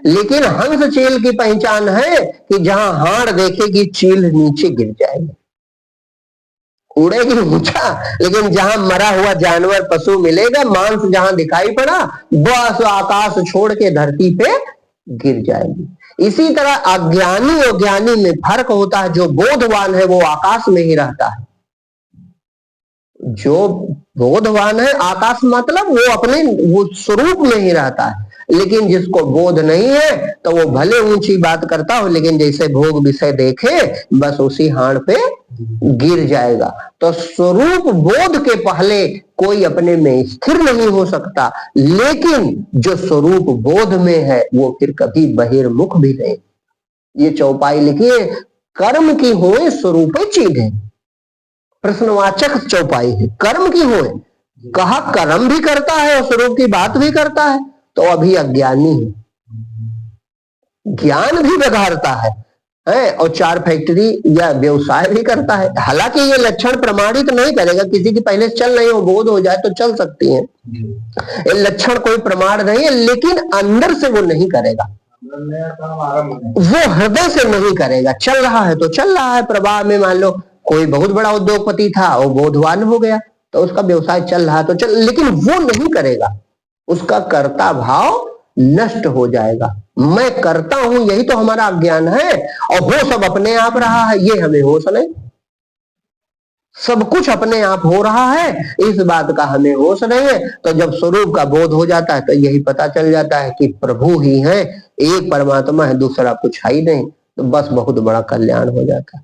लेकिन हंस चील की पहचान है कि जहां हाड़ देखेगी चील नीचे गिर जाएगी। उड़ेगी ऊंचा, लेकिन जहां मरा हुआ जानवर पशु मिलेगा, मांस जहां दिखाई पड़ा, बस आकाश छोड़ के धरती पे गिर जाएगी। इसी तरह अज्ञानी और ज्ञानी में फर्क होता है। जो बोधवान है वो आकाश में ही रहता है, जो बोधवान है आकाश मतलब वो अपने वो स्वरूप में ही रहता है। लेकिन जिसको बोध नहीं है तो वो भले ऊंची बात करता हो, लेकिन जैसे भोग विषय देखे बस उसी हाड़ पे गिर जाएगा। तो स्वरूप बोध के पहले कोई अपने में स्थिर नहीं हो सकता, लेकिन जो स्वरूप बोध में है वो फिर कभी बहिर्मुख भी नहीं। ये चौपाई लिखिए, कर्म की होए स्वरूप चीज है, प्रश्नवाचक चौपाई है। कर्म की होए, कहा कर्म भी करता है और स्वरूप की बात भी करता है, तो अभी अज्ञानी है। ज्ञान भी बघारता है और 4 फैक्ट्री या व्यवसाय भी करता है। हालांकि ये लक्षण प्रमाणित नहीं करेगा, किसी की पहले चल रही हो बोध हो जाए तो चल सकती है, ये लक्षण कोई प्रमाण नहीं है, लेकिन अंदर से वो नहीं करेगा, वो हृदय से नहीं करेगा। चल रहा है तो चल रहा है प्रवाह में। मान लो कोई बहुत बड़ा उद्योगपति था और बोधवान हो गया, तो उसका व्यवसाय चल रहा तो चल, लेकिन वो नहीं करेगा, उसका कर्ता भाव नष्ट हो जाएगा। मैं करता हूं, यही तो हमारा अज्ञान है, और हो सब अपने आप रहा है, ये हमें होश नहीं। सब कुछ अपने आप हो रहा है, इस बात का हमें होश नहीं है। तो जब स्वरूप का बोध हो जाता है तो यही पता चल जाता है कि प्रभु ही है, एक परमात्मा है, दूसरा कुछ है ही नहीं, तो बस बहुत बड़ा कल्याण हो जाता है।